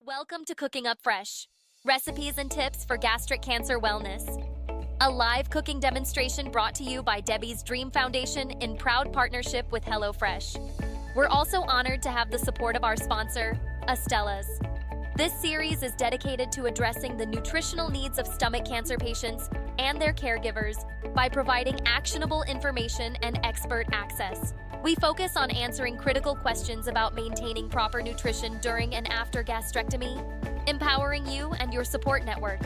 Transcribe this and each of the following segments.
Welcome to Cooking Up Fresh, recipes and tips for gastric cancer wellness. A live cooking demonstration brought to you by Debbie's Dream Foundation in proud partnership with HelloFresh. We're also honored to have the support of our sponsor, Estella's. This series is dedicated to addressing the nutritional needs of stomach cancer patients and their caregivers by providing actionable information and expert access. We focus on answering critical questions about maintaining proper nutrition during and after gastrectomy, empowering you and your support network.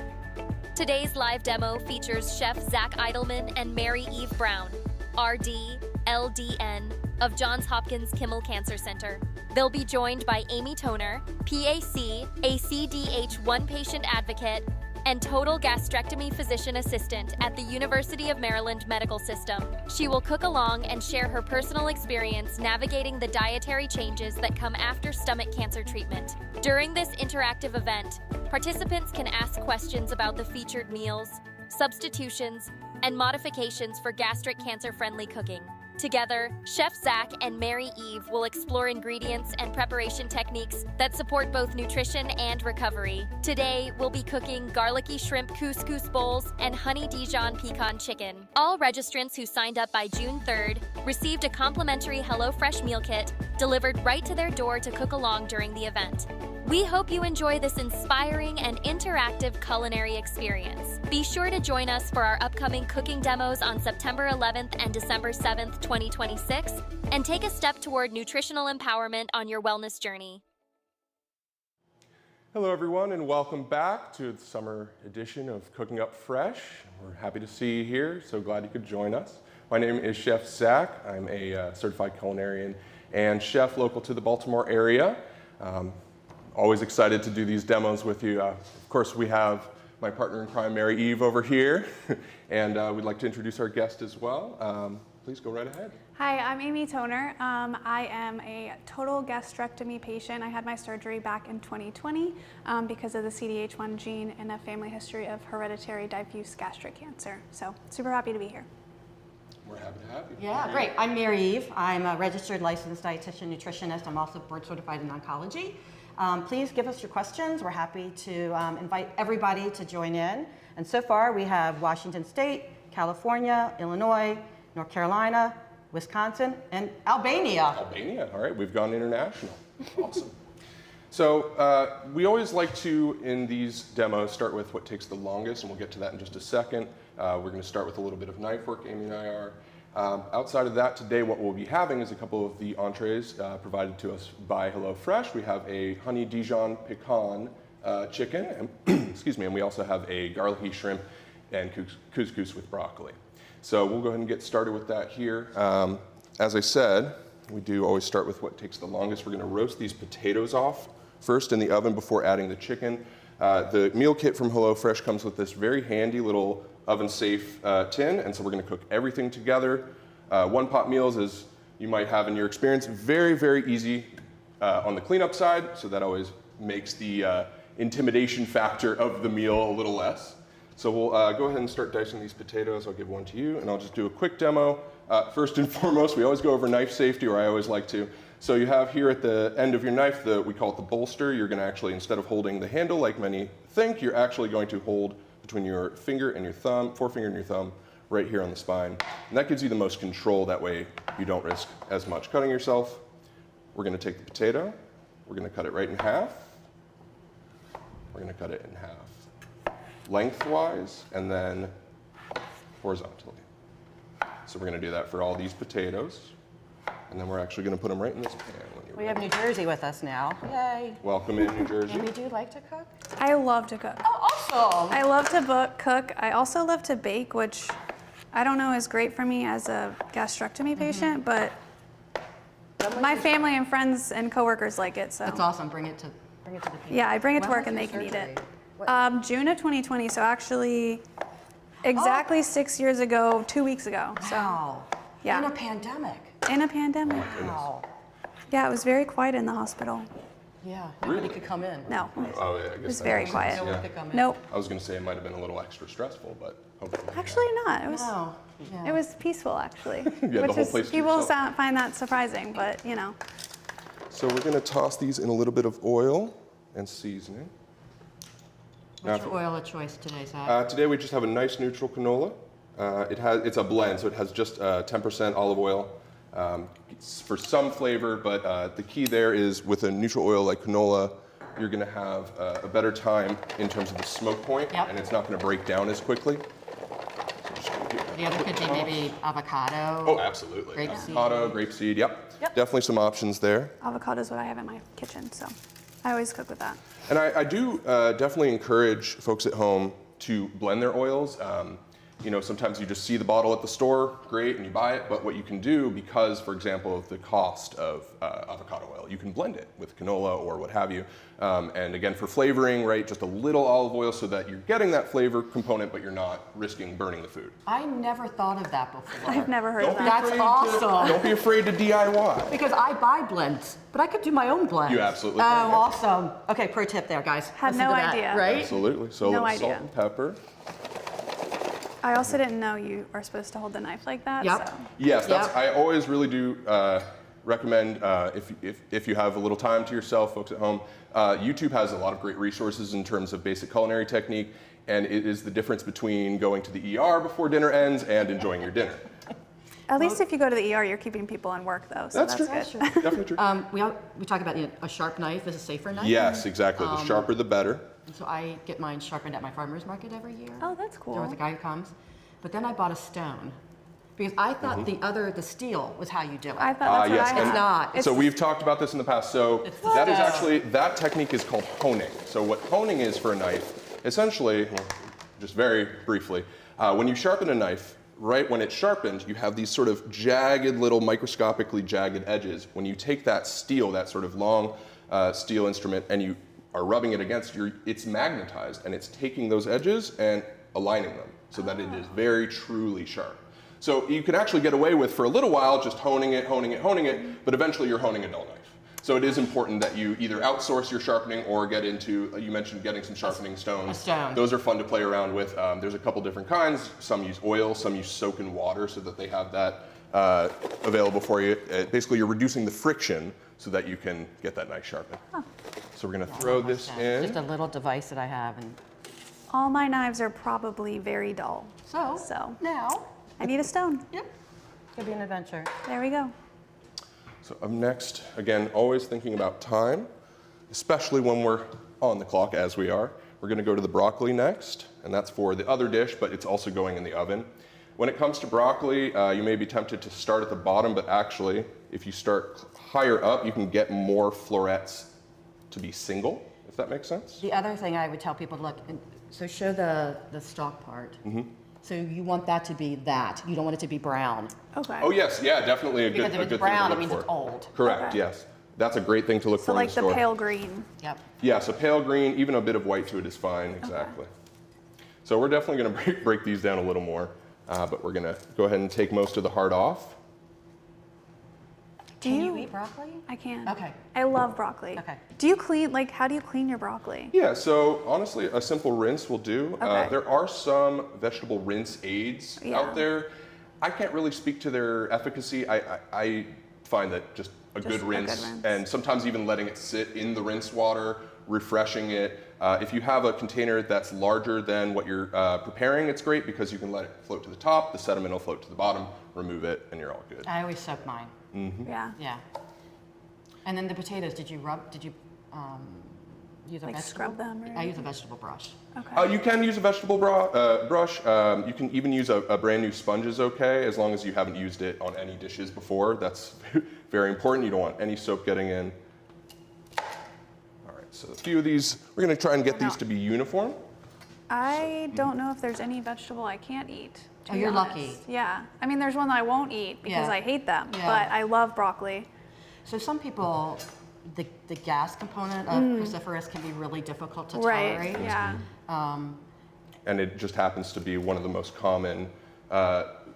Today's live demo features Chef Zach Eidelman and Mary Eve Brown, RD, LDN, of Johns Hopkins Kimmel Cancer Center. They'll be joined by Amy Toner, PAC, ACDH1 patient advocate, and total gastrectomy physician assistant at the University of Maryland Medical System. She will cook along and share her personal experience navigating the dietary changes that come after stomach cancer treatment. During this interactive event, participants can ask questions about the featured meals, substitutions, and modifications for gastric cancer-friendly cooking. Together, Chef Zach and Mary Eve will explore ingredients and preparation techniques that support both nutrition and recovery. Today, we'll be cooking garlicky shrimp couscous bowls and honey Dijon pecan chicken. All registrants who signed up by June 3rd received a complimentary HelloFresh meal kit delivered right to their door to cook along during the event. We hope you enjoy this inspiring and interactive culinary experience. Be sure to join us for our upcoming cooking demos on September 11th and December 7th, 2026, and take a step toward nutritional empowerment on your wellness journey. Hello everyone, and welcome back to the summer edition of Cooking Up Fresh. We're happy to see you here, so glad you could join us. My name is Chef Zach. I'm a certified culinarian and chef local to the Baltimore area. Always excited to do these demos with you. Of course, we have my partner in crime, Mary Eve, over here, and we'd like to introduce our guest as well. Please go right ahead. Hi, I'm Amy Toner. I am a total gastrectomy patient. I had my surgery back in 2020 because of the CDH1 gene and a family history of hereditary diffuse gastric cancer. So super happy to be here. We're happy to have you. Yeah, great. I'm Mary Eve. I'm a registered licensed dietitian nutritionist. I'm also board certified in oncology. Please give us your questions. We're happy to invite everybody to join in. And so far we have Washington State, California, Illinois, North Carolina, Wisconsin, and Albania. Albania, all right, we've gone international. Awesome. So we always like to, in these demos, start with what takes the longest, and we'll get to that in just a second. We're going to start with a little bit of knife work, Amy and I are. Outside of that, today what we'll be having is a couple of the entrees provided to us by HelloFresh. We have a honey Dijon pecan chicken, and, excuse me, and we also have a garlicky shrimp and couscous with broccoli. So we'll go ahead and get started with that here. As I said, we do always start with what takes the longest. We're going to roast these potatoes off first in the oven before adding the chicken. The meal kit from HelloFresh comes with this very handy little oven-safe tin, and so we're going to cook everything together. One-pot meals, as you might have in your experience, very, very easy on the cleanup side, so that always makes the intimidation factor of the meal a little less. So we'll go ahead and start dicing these potatoes. I'll give one to you, and I'll just do a quick demo. First and foremost, we always go over knife safety, or I always like to. So you have here at the end of your knife, we call it the bolster. You're going to actually, instead of holding the handle like many think, you're actually going to hold between your finger and your thumb, forefinger and your thumb, right here on the spine. And that gives you the most control. That way you don't risk as much cutting yourself. We're going to take the potato. We're going to cut it right in half. We're going to cut it in half lengthwise and then horizontally. So we're going to do that for all these potatoes. And then we're actually going to put them right in this pan. We have New Jersey with us now. Yay. Welcome in, New Jersey. Amy, do you like to cook? I love to cook. Oh, awesome. I love to cook. I also love to bake, which I don't know is great for me as a gastrectomy patient, but my family and friends and coworkers like it. So that's awesome. Bring it to the people. Yeah, I bring it to work and they can eat it. June of 2020, so actually exactly 6 years ago, 2 weeks ago. So, wow. Yeah. In a pandemic. In a pandemic. Wow. Yeah, it was very quiet in the hospital. Yeah, nobody could come in. No, Oh, yeah, I guess it was that very makes quiet. sense, No one yeah. could come in. Nope. I was going to say it might have been a little extra stressful, but hopefully. Actually not. It was. No. Yeah. It was peaceful, actually. the which whole is place to people yourself. find that surprising, but you know. So we're going to toss these in a little bit of oil. and seasoning. What's your oil of choice today, Zach? Today we just have a nice neutral canola. It's a blend, so it has just 10% olive oil for some flavor, but the key there is with a neutral oil like canola, you're going to have a better time in terms of the smoke point, and it's not going to break down as quickly. The other could be maybe avocado. Oh, absolutely. Grapeseed. Avocado, grapeseed, yep. Definitely some options there. Avocado is what I have in my kitchen, so I always cook with that. And I do definitely encourage folks at home to blend their oils. You know, sometimes you just see the bottle at the store, great, and you buy it, but what you can do, because, for example, of the cost of avocado oil, you can blend it with canola or what have you. And again, for flavoring, right, just a little olive oil so that you're getting that flavor component, but you're not risking burning the food. I never thought of that before. I've never heard of that. That's awesome. Don't be afraid to DIY. Because I buy blends, but I could do my own blend. You absolutely can. can. Oh, awesome. Okay, pro tip there, guys. Had Listen no to that, idea. right? Absolutely. So No a little salt idea. and pepper. I also didn't know you are supposed to hold the knife like that. Yep. So. Yes, that's. Yep. I always really do recommend if you have a little time to yourself, folks at home. YouTube has a lot of great resources in terms of basic culinary technique, and it is the difference between going to the ER before dinner ends and enjoying your dinner. At least if you go to the ER, you're keeping people in work though, so that's true. good. That's true. Definitely true. We talk about a sharp knife is a safer knife. Yes, exactly. The sharper, the better. And so I get mine sharpened at my farmer's market every year. Oh, that's There cool. was a guy who comes. But then I bought a stone because I thought the steel was how you do it. I thought that's yes, what I and had. It's not. So we've talked about this in the past. So It's the that is stone. actually, that technique is called honing. So what honing is for a knife, essentially, well, just very briefly, when you sharpen a knife, right when it's sharpened, you have these sort of jagged little microscopically jagged edges. When you take that steel, that sort of long steel instrument, and you are rubbing it against, it's magnetized, and it's taking those edges and aligning them so that it is very truly sharp. So you can actually get away with, for a little while, just honing it, but eventually you're honing a dull knife. So it is important that you either outsource your sharpening or get into, you mentioned getting some sharpening stones. A stone. Those are fun to play around with. There's a couple different kinds. Some use oil, some use soak in water so that they have that available for you. Basically, you're reducing the friction so that you can get that nice sharpen. Huh. So we're gonna throw this in. Just a little device that I have. And All my knives are probably very dull. so now, I need a stone. yep, could be an adventure. There we go. So up next, again, always thinking about time, especially when we're on the clock, as we are. We're gonna go to the broccoli next, and that's for the other dish, but it's also going in the oven. When it comes to broccoli, you may be tempted to start at the bottom, but actually, if you start higher up, you can get more florets to be single, if that makes sense. The other thing I would tell people, look, so show the stalk part. So you want that to be that. You don't want it to be brown. Okay. Oh yes, yeah, definitely a good Because if thing it's to brown, it look means for. it's old. Correct, Okay. yes. That's a great thing to look So for in like the the store. pale green. Yep. Yeah, so pale green, even a bit of white to it is fine, exactly. So we're definitely gonna break these down a little more, but we're gonna go ahead and take most of the heart off. Can you eat broccoli? I can. Okay. I love broccoli. Okay. Do you clean, like, how do you clean your broccoli? Yeah, so honestly, a simple rinse will do. Okay. There are some vegetable rinse aids Yeah. out there. I can't really speak to their efficacy. I find that just a good rinse, and sometimes even letting it sit in the rinse water, refreshing it. If you have a container that's larger than what you're preparing, it's great because you can let it float to the top, the sediment will float to the bottom, remove it, and you're all good. I always soak mine. Yeah. Yeah. And then the potatoes, did you use a Like vegetable? scrub them or I use a vegetable brush. Okay. You can use a vegetable brush. You can even use a brand new sponge is okay, as long as you haven't used it on any dishes before. That's very important. You don't want any soap getting in. All right, so a few of these, we're gonna try and get these to be uniform. I don't know if there's any vegetable I can't eat. to Oh, be you're honest. lucky. Yeah. I mean, there's one that I won't eat because Yeah. I hate them, Yeah. but I love broccoli. So some people, the gas component of cruciferous can be really difficult to tolerate. Right. Yeah. And it just happens to be one of the most common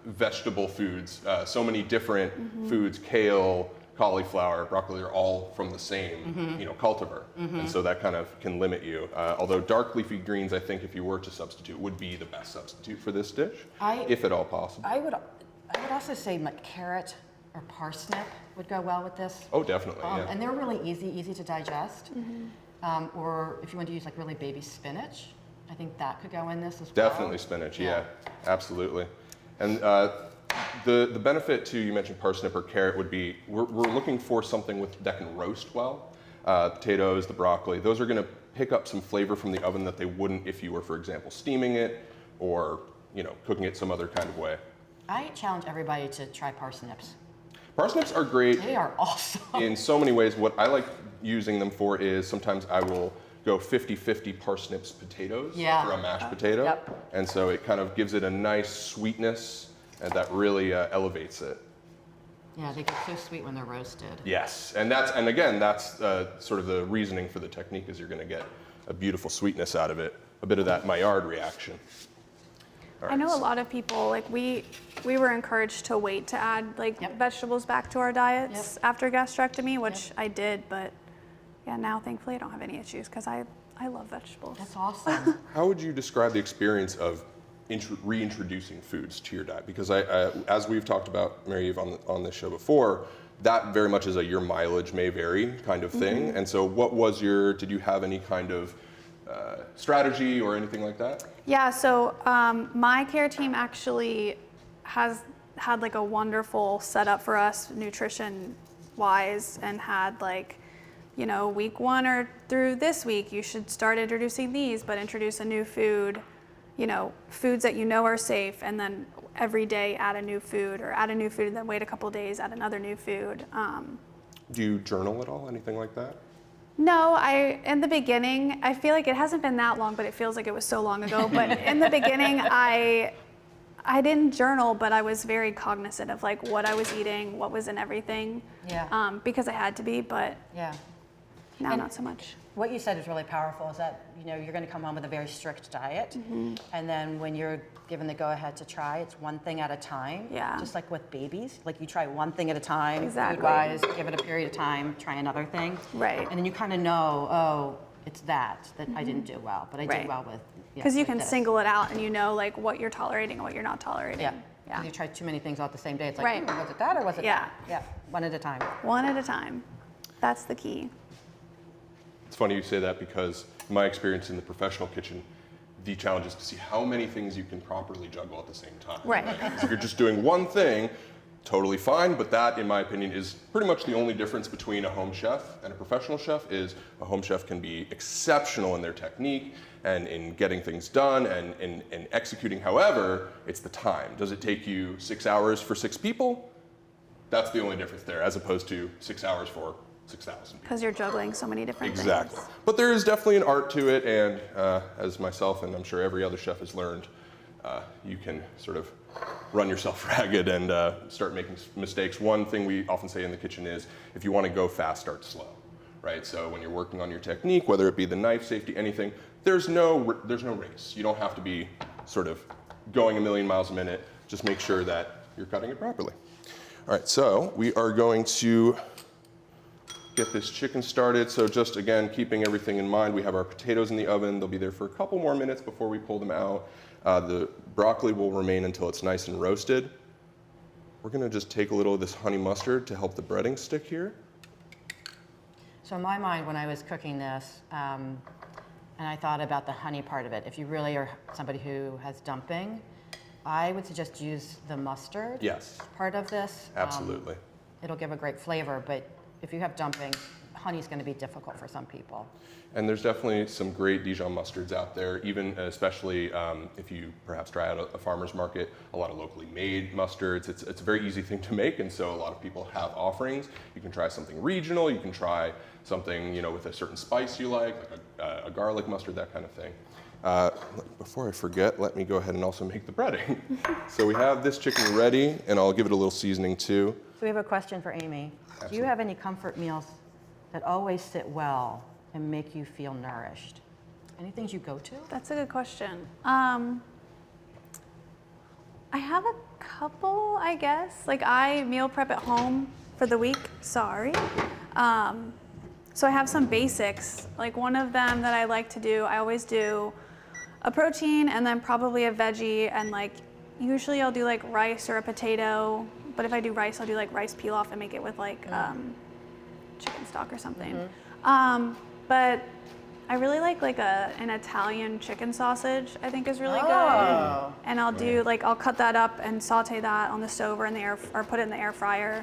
vegetable foods. So many different foods, kale, cauliflower, broccoli are all from the same cultivar. And so that kind of can limit you. Although dark leafy greens, I think if you were to substitute, would be the best substitute for this dish, if at all possible. I would also say like carrot or parsnip would go well with this. Oh, definitely, yeah. And they're really easy to digest. Or if you want to use like really baby spinach, I think that could go in this as well. Definitely spinach, yeah, absolutely. And the benefit to, you mentioned parsnip or carrot, would be we're looking for something that can roast well. Potatoes, the broccoli, those are going to pick up some flavor from the oven that they wouldn't if you were, for example, steaming it or cooking it some other kind of way. I challenge everybody to try parsnips. Parsnips are great. They are awesome. In so many ways. What I like using them for is sometimes I will go 50-50 parsnips potatoes for a mashed potato. Yep. And so it kind of gives it a nice sweetness and that really elevates it. Yeah, they get so sweet when they're roasted. Yes, and again, that's sort of the reasoning for the technique, is you're going to get a beautiful sweetness out of it, a bit of that Maillard reaction. All right. I know a lot of people, like we were encouraged to wait to add vegetables back to our diets after gastrectomy, which I did, but yeah, now thankfully I don't have any issues because I love vegetables. That's awesome. How would you describe the experience of reintroducing foods to your diet? Because as we've talked about, Mary Eve, on this show before, that very much is a your mileage may vary kind of thing. And so did you have any kind of strategy or anything like that? Yeah, so my care team actually has had like a wonderful setup for us nutrition wise, and had week 1 or through this week, you should start introducing these, but introduce a new food, foods that are safe, and then every day add a new food, or add a new food and then wait a couple days, add another new food. Do you journal at all, anything like that? No, in the beginning, I feel like it hasn't been that long, but it feels like it was so long ago. But in the beginning, I didn't journal, but I was very cognizant of like what I was eating, what was in everything. Yeah. Because I had to be, but now not so much. What you said is really powerful, is that you're going to come home with a very strict diet, and then when you're given the go-ahead to try, it's one thing at a time. Yeah. Just like with babies, like you try one thing at a time, Exactly. food-wise, give it a period of time, try another thing. Right. And then you kind of know, oh, it's that I didn't do well, but I Right. did well with. Because you with can this. single it out, and like what you're tolerating and what you're not tolerating. Yeah. Yeah. If you try too many things all at the same day, it's like, Right. was it that or was it Yeah. that? Yeah. One at a time. One at a time. That's the key. It's funny you say that, because in my experience in the professional kitchen, the challenge is to see how many things you can properly juggle at the same time. Right. If you're just doing one thing, totally fine, but that, in my opinion, is pretty much the only difference between a home chef and a professional chef. Is a home chef can be exceptional in their technique and in getting things done and in executing. However, it's the time. Does it take you 6 hours for 6 people? That's the only difference there, as opposed to 6 hours for 6,000. Because you're juggling so many different Exactly. things. But there is definitely an art to it, and as myself and I'm sure every other chef has learned, you can sort of run yourself ragged and start making mistakes. One thing we often say in the kitchen is, if you want to go fast, start slow, right? So when you're working on your technique, whether it be the knife safety, anything, there's no race. You don't have to be sort of going a million miles a minute. Just make sure that you're cutting it properly. All right, so we are going to get this chicken started. So just again, keeping everything in mind, we have our potatoes in the oven. They'll be there for a couple more minutes before we pull them out. The broccoli will remain until it's nice and roasted. We're gonna just take a little of this honey mustard to help the breading stick here. So in my mind, when I was cooking this, and I thought about the honey part of it, if you really are somebody who has dumping, I would suggest use the mustard part of this. Absolutely. It'll give a great flavor, but if you have dumping, honey's going to be difficult for some people. And there's definitely some great Dijon mustards out there, even especially if you perhaps try out a farmer's market, a lot of locally made mustards. It's a very easy thing to make, and so a lot of people have offerings. You can try something regional, you can try something with a certain spice you like a garlic mustard, that kind of thing. Before I forget, let me go ahead and also make the breading. So we have this chicken ready, and I'll give it a little seasoning too. So we have a question for Amy. Do you have any comfort meals that always sit well and make you feel nourished? Any things you go to? That's a good question. I have a couple, I guess. Like I meal prep at home for the week, sorry. So I have some basics. Like one of them that I like to do, I always do a protein and then probably a veggie, and like usually I'll do like rice or a potato, but if I do rice, I'll do like rice pilaf and make it with like chicken stock or something. But But I really like an Italian chicken sausage, I think is really good. And I'll do I'll cut that up and saute that on the stove or in the air, or put it in the air fryer.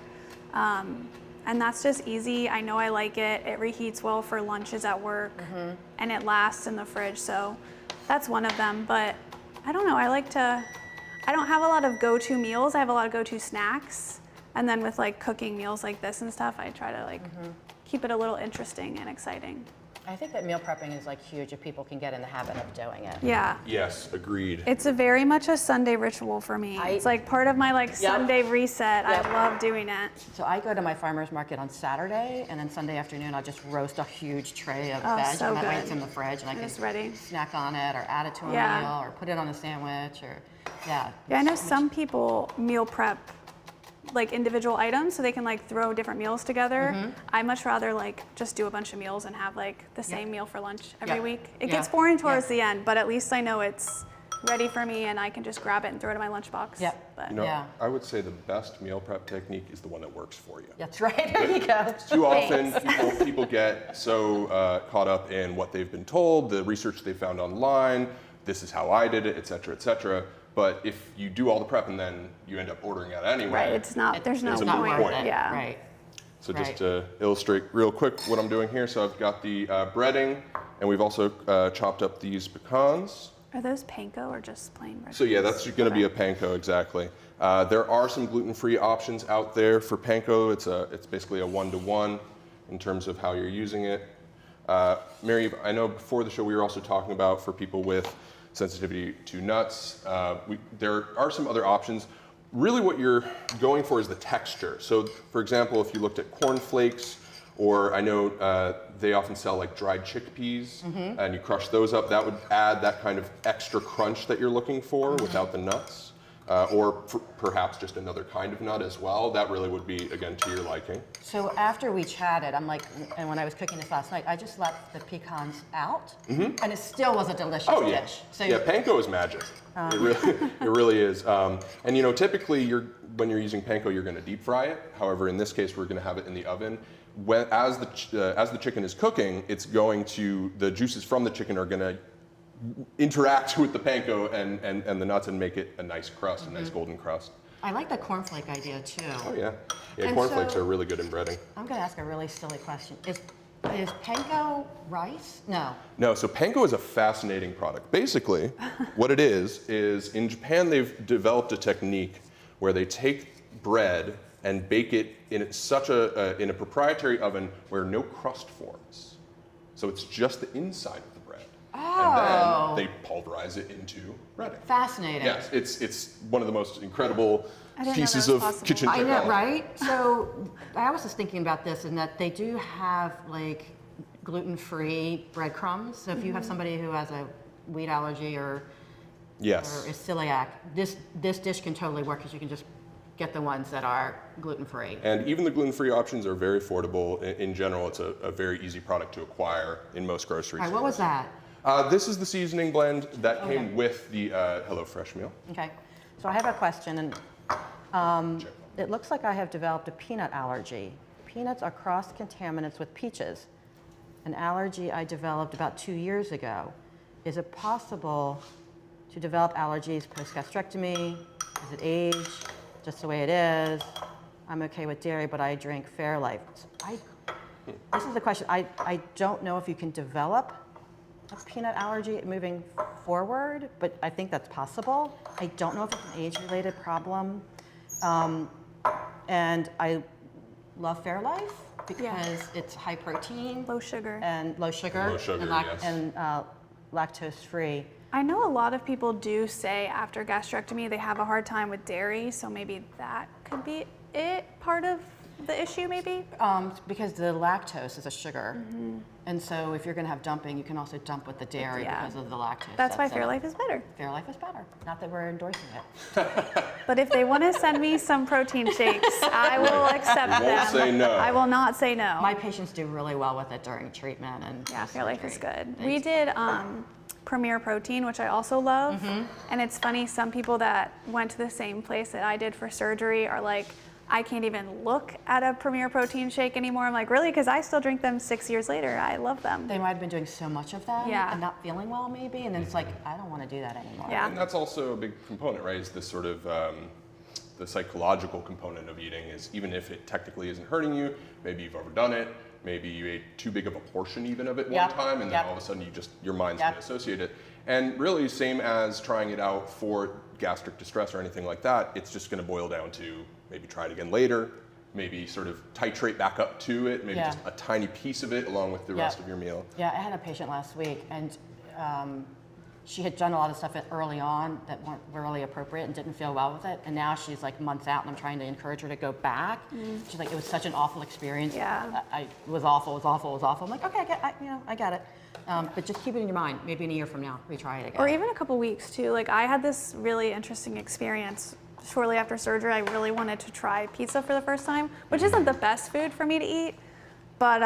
And that's just easy. I know I like it. It reheats well for lunches at work, and it lasts in the fridge. So that's one of them. But I don't know. I don't have a lot of go-to meals. I have a lot of go-to snacks. And then with cooking meals like this and stuff, I try to keep it a little interesting and exciting. I think that meal prepping is huge if people can get in the habit of doing it. Yeah. Yes, agreed. It's very much a Sunday ritual for me. It's part of my Sunday reset. I love doing it. So I go to my farmer's market on Saturday, and then Sunday afternoon I'll just roast a huge tray of veg, so and that way good. it's in the fridge, and I It's can ready. snack on it or add it to a meal or put it on a sandwich or Yeah, I know some people meal prep individual items so they can throw different meals together. I much rather just do a bunch of meals and have the same meal for lunch every week. It gets boring towards the end, but at least I know it's ready for me and I can just grab it and throw it in my lunchbox. But, I would say the best meal prep technique is the one that works for you. That's right, there you go. Too often people get so caught up in what they've been told, the research they found online, this is how I did it, et cetera, et cetera. But if you do all the prep and then you end up ordering it anyway. Right, there's no point. Yeah. Right. So just to illustrate real quick what I'm doing here, so I've got the breading, and we've also chopped up these pecans. Are those panko or just plain bread? So yeah, that's going to be a panko, exactly. There are some gluten-free options out there for panko. It's basically a 1-to-1 in terms of how you're using it. Mary, I know before the show we were also talking about for people with sensitivity to nuts. There are some other options. Really what you're going for is the texture. So for example, if you looked at corn flakes, or I know they often sell dried chickpeas, and you crush those up, that would add that kind of extra crunch that you're looking for without the nuts. Or perhaps just another kind of nut as well. That really would be, again, to your liking. So after we chatted, and when I was cooking this last night, I just left the pecans out, and it still was a delicious dish. So panko is magic. It really is. And typically when you're using panko, you're going to deep fry it. However, in this case, we're going to have it in the oven. As the chicken is cooking, the juices from the chicken are going to interact with the panko and the nuts and make it a nice crust, a nice golden crust. I like the cornflake idea too. Oh yeah. Yeah, cornflakes are really good in breading. I'm going to ask a really silly question. Is panko rice? No. No, so panko is a fascinating product. Basically, what it is in Japan they've developed a technique where they take bread and bake it in in a proprietary oven where no crust forms. So it's just the inside of the bread. And then they pulverize it into breading. Fascinating. Yes, it's one of the most incredible pieces of kitchen technology. I know, right? So I was just thinking about this, in that they do have gluten-free breadcrumbs. So if you have somebody who has a wheat allergy or is celiac, this dish can totally work, because you can just get the ones that are gluten-free. And even the gluten-free options are very affordable. In general, it's a very easy product to acquire in most grocery stores. What was that? This is the seasoning blend that came with the HelloFresh meal. Okay. So I have a question, and it looks like I have developed a peanut allergy. Peanuts are cross-contaminants with peaches, an allergy I developed about 2 years ago. Is it possible to develop allergies post-gastrectomy? Is it age? Just the way it is? I'm okay with dairy, but I drink Fairlife. This is the question. I don't know if you can develop a peanut allergy moving forward, but I think that's possible. I don't know if it's an age-related problem. And I love Fairlife because it's high protein, low sugar, and lactose-free. I know a lot of people do say after gastrectomy they have a hard time with dairy, so maybe that could be part of the issue, maybe? Because the lactose is a sugar. And so if you're going to have dumping, you can also dump with the dairy because of the lactose. That's why Fairlife is better. Fairlife is better. Not that we're endorsing it. But if they want to send me some protein shakes, I will accept them. You won't say no. I will not say no. My patients do really well with it during treatment. And Fairlife is good. We did Premier Protein, which I also love. And it's funny, some people that went to the same place that I did for surgery are like, I can't even look at a Premier Protein shake anymore. I'm like, really? Because I still drink them 6 years later. I love them. They might have been doing so much of that Yeah. and not feeling well maybe, and then it's like, I don't want to do that anymore. Yeah. And that's also a big component, right? Is this sort of the psychological component of eating is even if it technically isn't hurting you, maybe you've overdone it, maybe you ate too big of a portion even of it one time, and then all of a sudden your mind's going to associate it. And really, same as trying it out for gastric distress or anything like that, it's just going to boil down to maybe try it again later, maybe sort of titrate back up to it, maybe just a tiny piece of it along with the rest of your meal. Yeah, I had a patient last week, and she had done a lot of stuff early on that weren't really appropriate and didn't feel well with it, and now she's like months out, and I'm trying to encourage her to go back. She's like, it was such an awful experience. Yeah. It was awful, it was awful, it was awful. I'm like, okay, I get it. But just keep it in your mind. Maybe in a year from now, retry it again. Or even a couple weeks too. Like I had this really interesting experience shortly after surgery. I really wanted to try pizza for the first time, which isn't the best food for me to eat, but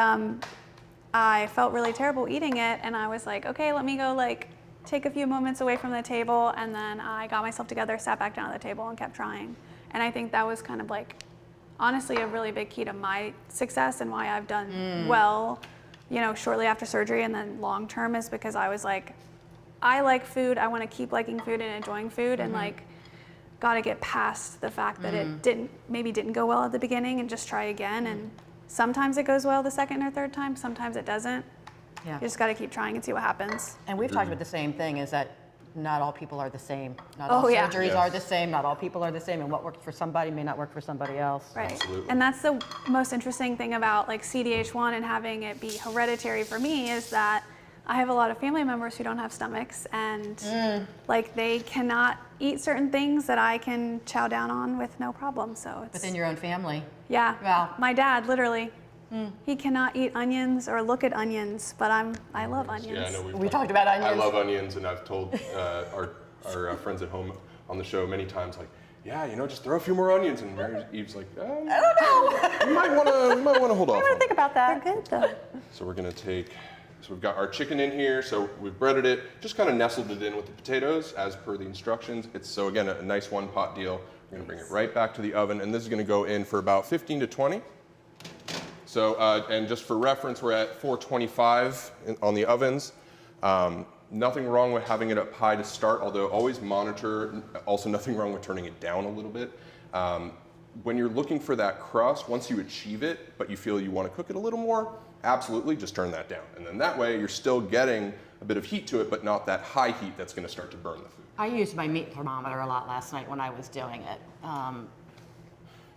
I felt really terrible eating it, and I was like, okay, let me go like take a few moments away from the table, and then I got myself together, sat back down at the table, and kept trying. And I think that was kind of like, honestly, a really big key to my success and why I've done well, you know, shortly after surgery and then long term, is because I was like, I like food, I want to keep liking food and enjoying food, and like, got to get past the fact that it maybe didn't go well at the beginning and just try again. And sometimes it goes well the second or third time, sometimes it doesn't. Yeah. You just got to keep trying and see what happens. And we've talked about the same thing, is that not all people are the same. Not all surgeries are the same, not all people are the same, and what worked for somebody may not work for somebody else. Right. Absolutely. And that's the most interesting thing about like CDH1 and having it be hereditary for me, is that I have a lot of family members who don't have stomachs, and like they cannot eat certain things that I can chow down on with no problem. So it's Within your own family. Yeah. Wow. My dad, literally, he cannot eat onions or look at onions, but I love onions. Yeah, I know We talked about onions. I love onions, and I've told our friends at home on the show many times, like, yeah, you know, just throw a few more onions. And Mary Eve's like, I don't know. we might want to hold off. I want to think about that. They're good though. So we're gonna take, so we've got our chicken in here, so we've breaded it, just kind of nestled it in with the potatoes as per the instructions. It's, so again, a nice one pot deal. We're gonna bring it right back to the oven, and this is gonna go in for about 15 to 20. So, and just for reference, we're at 425 on the ovens. Nothing wrong with having it up high to start, although always monitor, also nothing wrong with turning it down a little bit. When you're looking for that crust, once you achieve it, but you feel you want to cook it a little more, absolutely just turn that down. And then that way you're still getting a bit of heat to it, but not that high heat that's going to start to burn the food. I used my meat thermometer a lot last night when I was doing it.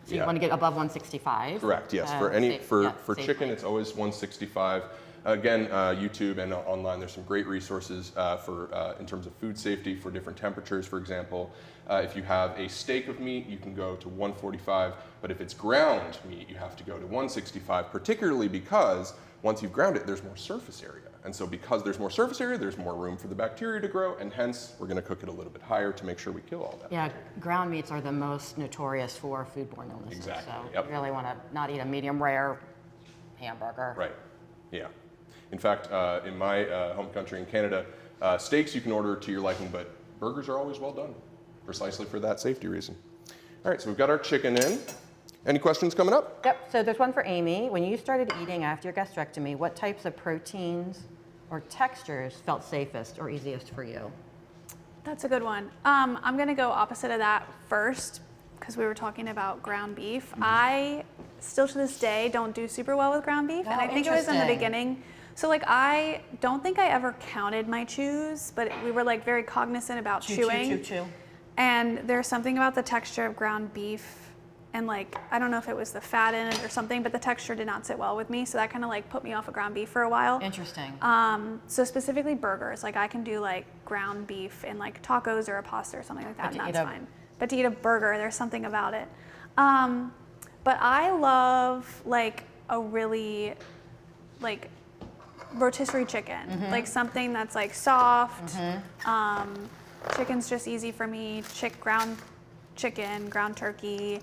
So you Yeah. want to get above 165. Correct, yes. For chicken, it's always 165. Again, YouTube and online, there's some great resources in terms of food safety for different temperatures, for example. If you have a steak of meat, you can go to 145, but if it's ground meat, you have to go to 165, particularly because once you've ground it, there's more surface area. And so because there's more surface area, there's more room for the bacteria to grow, and hence, we're gonna cook it a little bit higher to make sure we kill all that. Yeah, ground meats are the most notorious for foodborne illnesses. Exactly, So yep. you really want to not eat a medium rare hamburger. Right, yeah. In fact, in my home country in Canada, steaks you can order to your liking, but burgers are always well done, precisely for that safety reason. All right, so we've got our chicken in. Any questions coming up? Yep, so there's one for Amy. When you started eating after your gastrectomy, what types of proteins or textures felt safest or easiest for you? That's a good one. I'm gonna go opposite of that first, because we were talking about ground beef. I still to this day don't do super well with ground beef, and I think it was in the interesting. beginning. So like I don't think I ever counted my chews, but we were like very cognizant about chewing. Chew. And there's something about the texture of ground beef, and like I don't know if it was the fat in it or something, but the texture did not sit well with me, so that kind of like put me off of ground beef for a while. Interesting. So specifically burgers, like I can do like ground beef in like tacos or a pasta or something like that, and that's fine. But to eat a burger, there's something about it. But I love like a really like rotisserie chicken, like something that's like soft. Chicken's just easy for me. Ground chicken, ground turkey.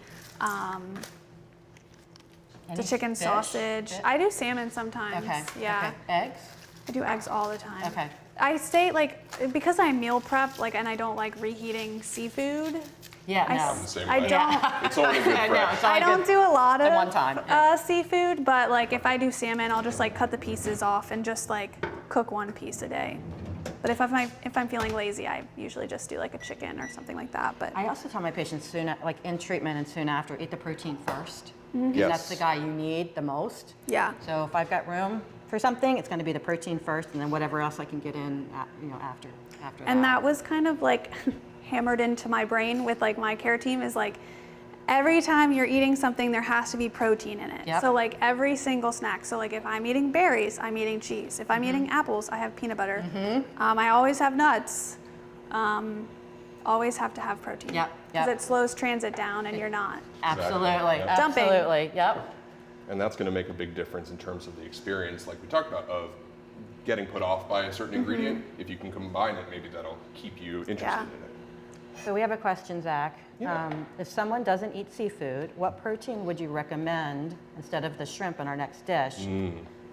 The chicken fish? sausage. I do salmon sometimes. Okay. Yeah. Okay. Eggs? I do eggs all the time. Okay. I stay like, because I meal prep, like, and I don't like reheating seafood, Yeah, no. The same I way. don't. It's only good I know, fresh. it's only I don't good do a lot the of one time. seafood, but like if I do salmon, I'll just like cut the pieces off and just like cook one piece a day. But if I'm feeling lazy, I usually just do like a chicken or something like that. But I also tell my patients like in treatment and soon after, eat the protein first. Because Yes. that's the guy you need the most. yeah. So if I've got room for something, it's going to be the protein first, and then whatever else I can get in, after that. And that was kind of like hammered into my brain with like my care team is like every time you're eating something, there has to be protein in it. Yep. So like every single snack. So like if I'm eating berries, I'm eating cheese. If I'm eating apples, I have peanut butter. I always have nuts. Always have to have protein. Yep, Because yep. it slows transit down and you're not. Absolutely, Yeah. Dumping. absolutely, yep. And that's going to make a big difference in terms of the experience, like we talked about, of getting put off by a certain ingredient. If you can combine it, maybe that'll keep you interested Yeah. in it. So we have a question, Zach. Yeah. If someone doesn't eat seafood, what protein would you recommend instead of the shrimp in our next dish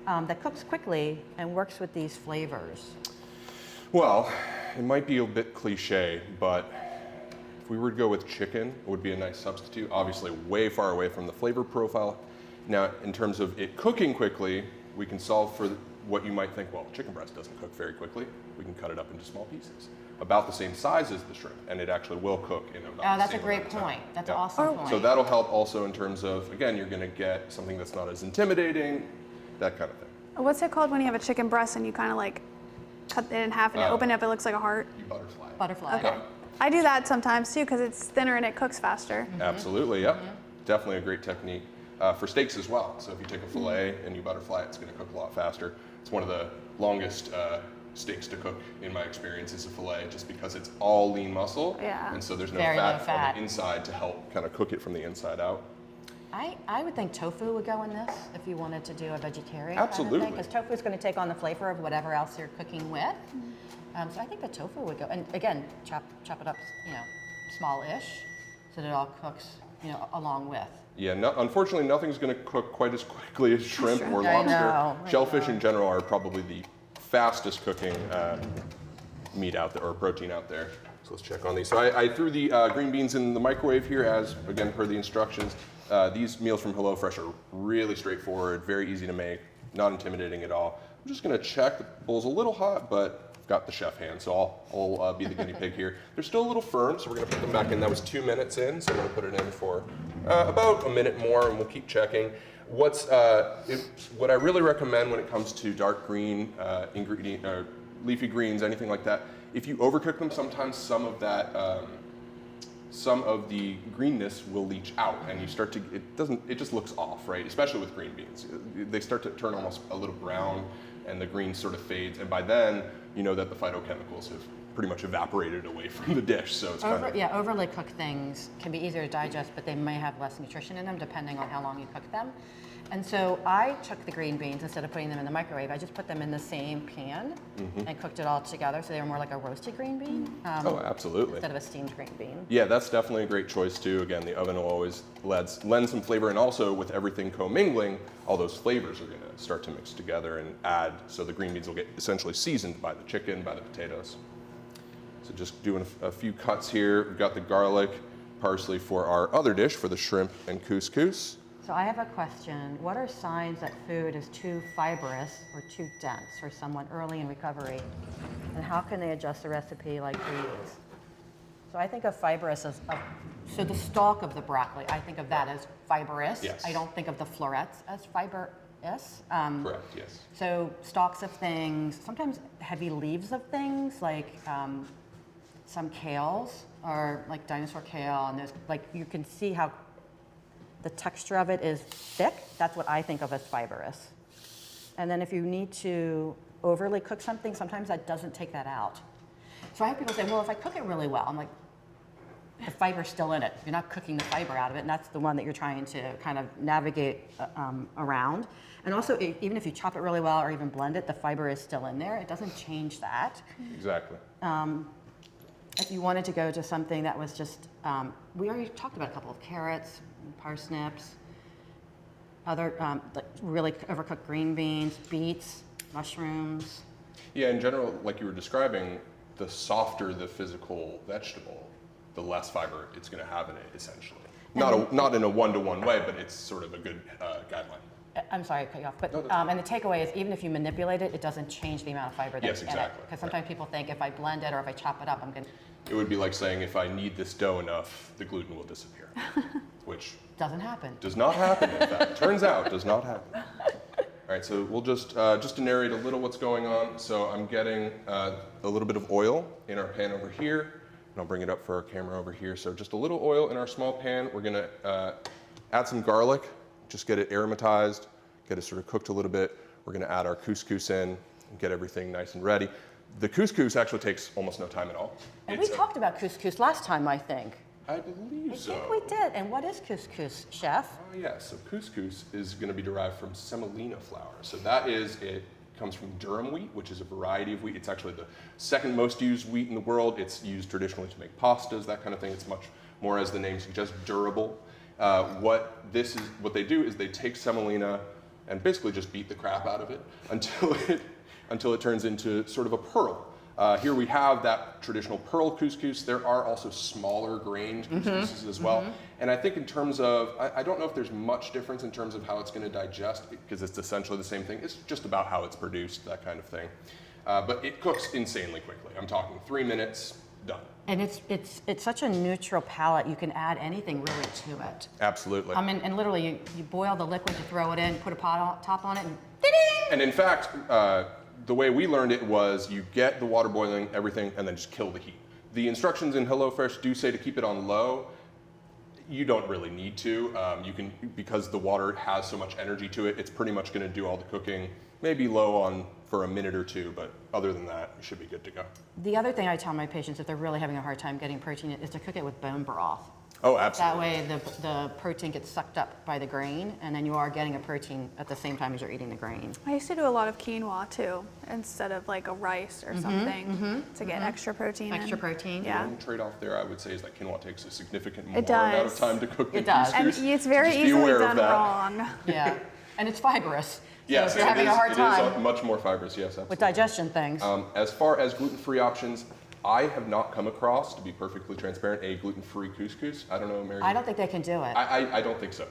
that cooks quickly and works with these flavors? Well, it might be a bit cliche, but if we were to go with chicken, it would be a nice substitute. Obviously, way far away from the flavor profile. Now, in terms of it cooking quickly, we can solve for what you might think, well, chicken breast doesn't cook very quickly. We can cut it up into small pieces, about the same size as the shrimp, and it actually will cook in about Oh, the that's a same great amount of time. point. That's Yeah. an awesome point. So that'll help also in terms of, again, you're going to get something that's not as intimidating, that kind of thing. What's it called when you have a chicken breast and you kind of like cut it in half and you open it up, it looks like a heart? You butterfly. Butterfly. Okay. I do that sometimes too because it's thinner and it cooks faster. Absolutely, yep. Definitely a great technique. For steaks as well. So if you take a filet and you butterfly, it's going to cook a lot faster. It's one of the longest steaks to cook in my experience is a filet, just because it's all lean muscle. Yeah. And so there's no Very low fat fat. on the inside to help kind of cook it from the inside out. I would think tofu would go in this if you wanted to do a vegetarian Absolutely. because tofu is going to take on the flavor of whatever else you're cooking with. So I think the tofu would go, and again, chop it up, small-ish, so that it all cooks, along with. Yeah, unfortunately, nothing's going to cook quite as quickly as shrimp or I lobster. know, I Shellfish know. in general are probably the fastest cooking meat out there, or protein out there. So let's check on these. So I threw the green beans in the microwave here, as again per the instructions. These meals from HelloFresh are really straightforward, very easy to make, not intimidating at all. I'm just going to check. The bowl's a little hot, but I've got the chef hand, so I'll be the guinea pig here. They're still a little firm, so we're going to put them back in. That was 2 minutes in, so I'm going to put it in for about a minute more, and we'll keep checking. What I really recommend when it comes to dark green leafy greens, anything like that, if you overcook them, sometimes some of the greenness will leach out, and you start to, it just looks off, right? Especially with green beans. They start to turn almost a little brown, and the green sort of fades, and by then, you know that the phytochemicals have pretty much evaporated away from the dish, so it's kind of... Yeah, overly cooked things can be easier to digest, but they may have less nutrition in them depending on how long you cook them. And so I took the green beans, instead of putting them in the microwave, I just put them in the same pan and cooked it all together, so they were more like a roasted green bean. Oh, absolutely. Instead of a steamed green bean. Yeah, that's definitely a great choice too. Again, the oven will always lend some flavor, and also with everything commingling, all those flavors are going to start to mix together and add, so the green beans will get essentially seasoned by the chicken, by the potatoes. So just doing a few cuts here. We've got the garlic, parsley for our other dish, for the shrimp and couscous. So I have a question. What are signs that food is too fibrous or too dense for someone early in recovery? And how can they adjust the recipe like these? So I think of fibrous as, so the stalk of the broccoli, I think of that as fibrous. Yes. I don't think of the florets as fibrous. Correct, yes. So stalks of things, sometimes heavy leaves of things, like some kales, or like dinosaur kale, and there's like, you can see how the texture of it is thick. That's what I think of as fibrous. And then if you need to overly cook something, sometimes that doesn't take that out. So I have people say, well, if I cook it really well, I'm like, the fiber's still in it. You're not cooking the fiber out of it, and that's the one that you're trying to kind of navigate around. And also, even if you chop it really well or even blend it, the fiber is still in there. It doesn't change that. Exactly. If you wanted to go to something that was just, we already talked about a couple of carrots, parsnips, other like really overcooked green beans, beets, mushrooms. Yeah, in general, like you were describing, the softer the physical vegetable, the less fiber it's going to have in it, essentially. Not in a one-to-one way, but it's sort of a good guideline. I'm sorry to cut you off, but No, and the takeaway is even if you manipulate it, it doesn't change the amount of fiber that's Yes, in exactly. it. Because sometimes people think if I blend it or if I chop it up, I'm going to... It would be like saying if I knead this dough enough, the gluten will disappear, which Doesn't happen. does not happen, in fact. Turns out, does not happen. All right, so we'll just to narrate a little what's going on. So I'm getting a little bit of oil in our pan over here, and I'll bring it up for our camera over here. So just a little oil in our small pan. We're gonna add some garlic, just get it aromatized, get it sort of cooked a little bit. We're gonna add our couscous in and get everything nice and ready. The couscous actually takes almost no time at all. And we talked about couscous last time, I think. I believe so. I think we did. And what is couscous, chef? Oh yeah, so couscous is going to be derived from semolina flour. So that is, it comes from durum wheat, which is a variety of wheat. It's actually the second most used wheat in the world. It's used traditionally to make pastas, that kind of thing. It's much more, as the name suggests, durable. What they do is they take semolina and basically just beat the crap out of it until it turns into sort of a pearl. Here we have that traditional pearl couscous. There are also smaller grained couscouses as well. And I think in terms of, I don't know if there's much difference in terms of how it's going to digest, because it's essentially the same thing. It's just about how it's produced, that kind of thing. But it cooks insanely quickly. I'm talking 3 minutes, done. And it's such a neutral palate. You can add anything really to it. Absolutely. I mean, and literally you boil the liquid, you throw it in, put a top on it, and ding! And in fact, the way we learned it was you get the water boiling, everything, and then just kill the heat. The instructions in HelloFresh do say to keep it on low. You don't really need to. You can, because the water has so much energy to it, it's pretty much going to do all the cooking, maybe low on for a minute or two, but other than that, you should be good to go. The other thing I tell my patients if they're really having a hard time getting protein is to cook it with bone broth. Oh, absolutely. That way the protein gets sucked up by the grain, and then you are getting a protein at the same time as you're eating the grain. I used to do a lot of quinoa too, instead of like a rice or something to get extra protein. Extra protein. Yeah. One trade-off there, I would say, is that quinoa takes a significant more It does. amount of time to cook than It does. And couscous. it's very Just be easily aware of done that. wrong. Yeah, and it's fibrous. Yes, so if you're having a hard it time is much more fibrous, yes, absolutely. with digestion things. As far as gluten-free options, I have not come across, to be perfectly transparent, a gluten-free couscous. I don't know, Mary. I don't think they can do it. I don't think so.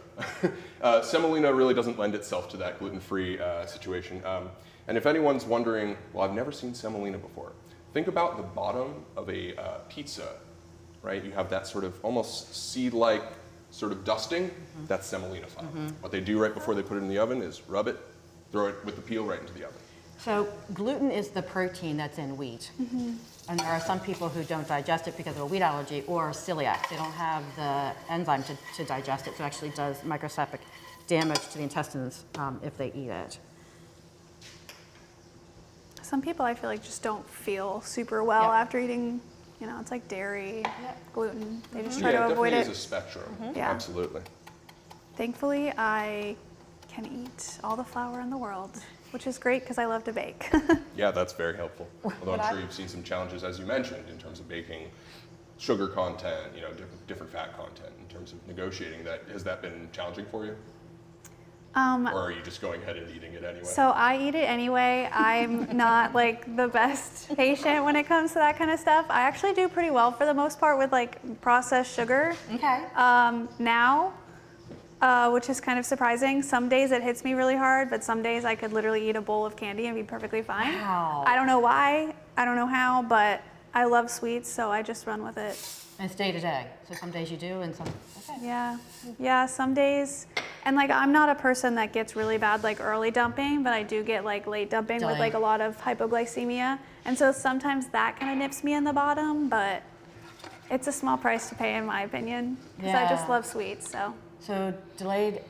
Semolina really doesn't lend itself to that gluten-free situation. And if anyone's wondering, well, I've never seen semolina before. Think about the bottom of a pizza, right? You have that sort of almost seed-like sort of dusting. That's semolina flour. What they do right before they put it in the oven is rub it, throw it with the peel right into the oven. So gluten is the protein that's in wheat. And there are some people who don't digest it because of a wheat allergy or celiac. They don't have the enzyme to digest it, so it actually does microscopic damage to the intestines if they eat it. Some people I feel like just don't feel super well Yep. after eating, you know, it's like dairy, gluten. They just try Yeah, to it avoid definitely it. is a spectrum. Yeah. Absolutely. Thankfully, I can eat all the flour in the world, which is great because I love to bake. Yeah, that's very helpful. Although I'm sure you've seen some challenges, as you mentioned, in terms of baking sugar content, you know, different fat content, in terms of negotiating that. Has that been challenging for you? Or are you just going ahead and eating it anyway? So I eat it anyway. I'm not like the best patient when it comes to that kind of stuff. I actually do pretty well for the most part with like processed sugar. Okay. Now, which is kind of surprising. Some days it hits me really hard, but some days I could literally eat a bowl of candy and be perfectly fine. Wow. I don't know why, I don't know how, but I love sweets, so I just run with it. And it's day to day. So some days you do and some, okay. Yeah, some days. And like I'm not a person that gets really bad like early dumping, but I do get like late dumping with like a lot of hypoglycemia. And so sometimes that kind of nips me in the bottom, but it's a small price to pay in my opinion, because I just Yeah. love sweets, so. So delayed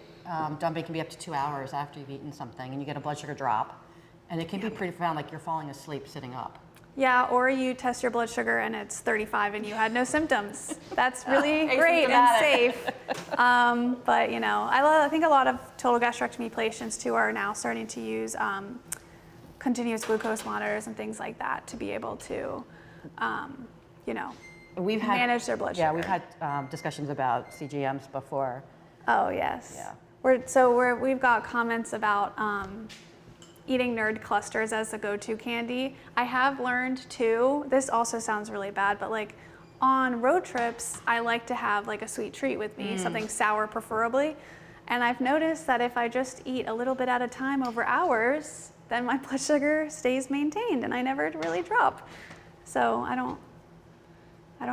dumping can be up to 2 hours after you've eaten something and you get a blood sugar drop. And it can be pretty profound, like you're falling asleep sitting up. Yeah, or you test your blood sugar and it's 35 and you had no symptoms. That's really great and Asymptomatic. safe. But you know, I think a lot of total gastrectomy patients too are now starting to use continuous glucose monitors and things like that to be able to, you know, manage their blood sugar. Yeah, we've had discussions about CGMs before. Oh yes. Yeah. We've got comments about eating nerd clusters as the go-to candy. I have learned too, this also sounds really bad, but like on road trips, I like to have like a sweet treat with me, something sour preferably. And I've noticed that if I just eat a little bit at a time over hours, then my blood sugar stays maintained and I never really drop. So I don't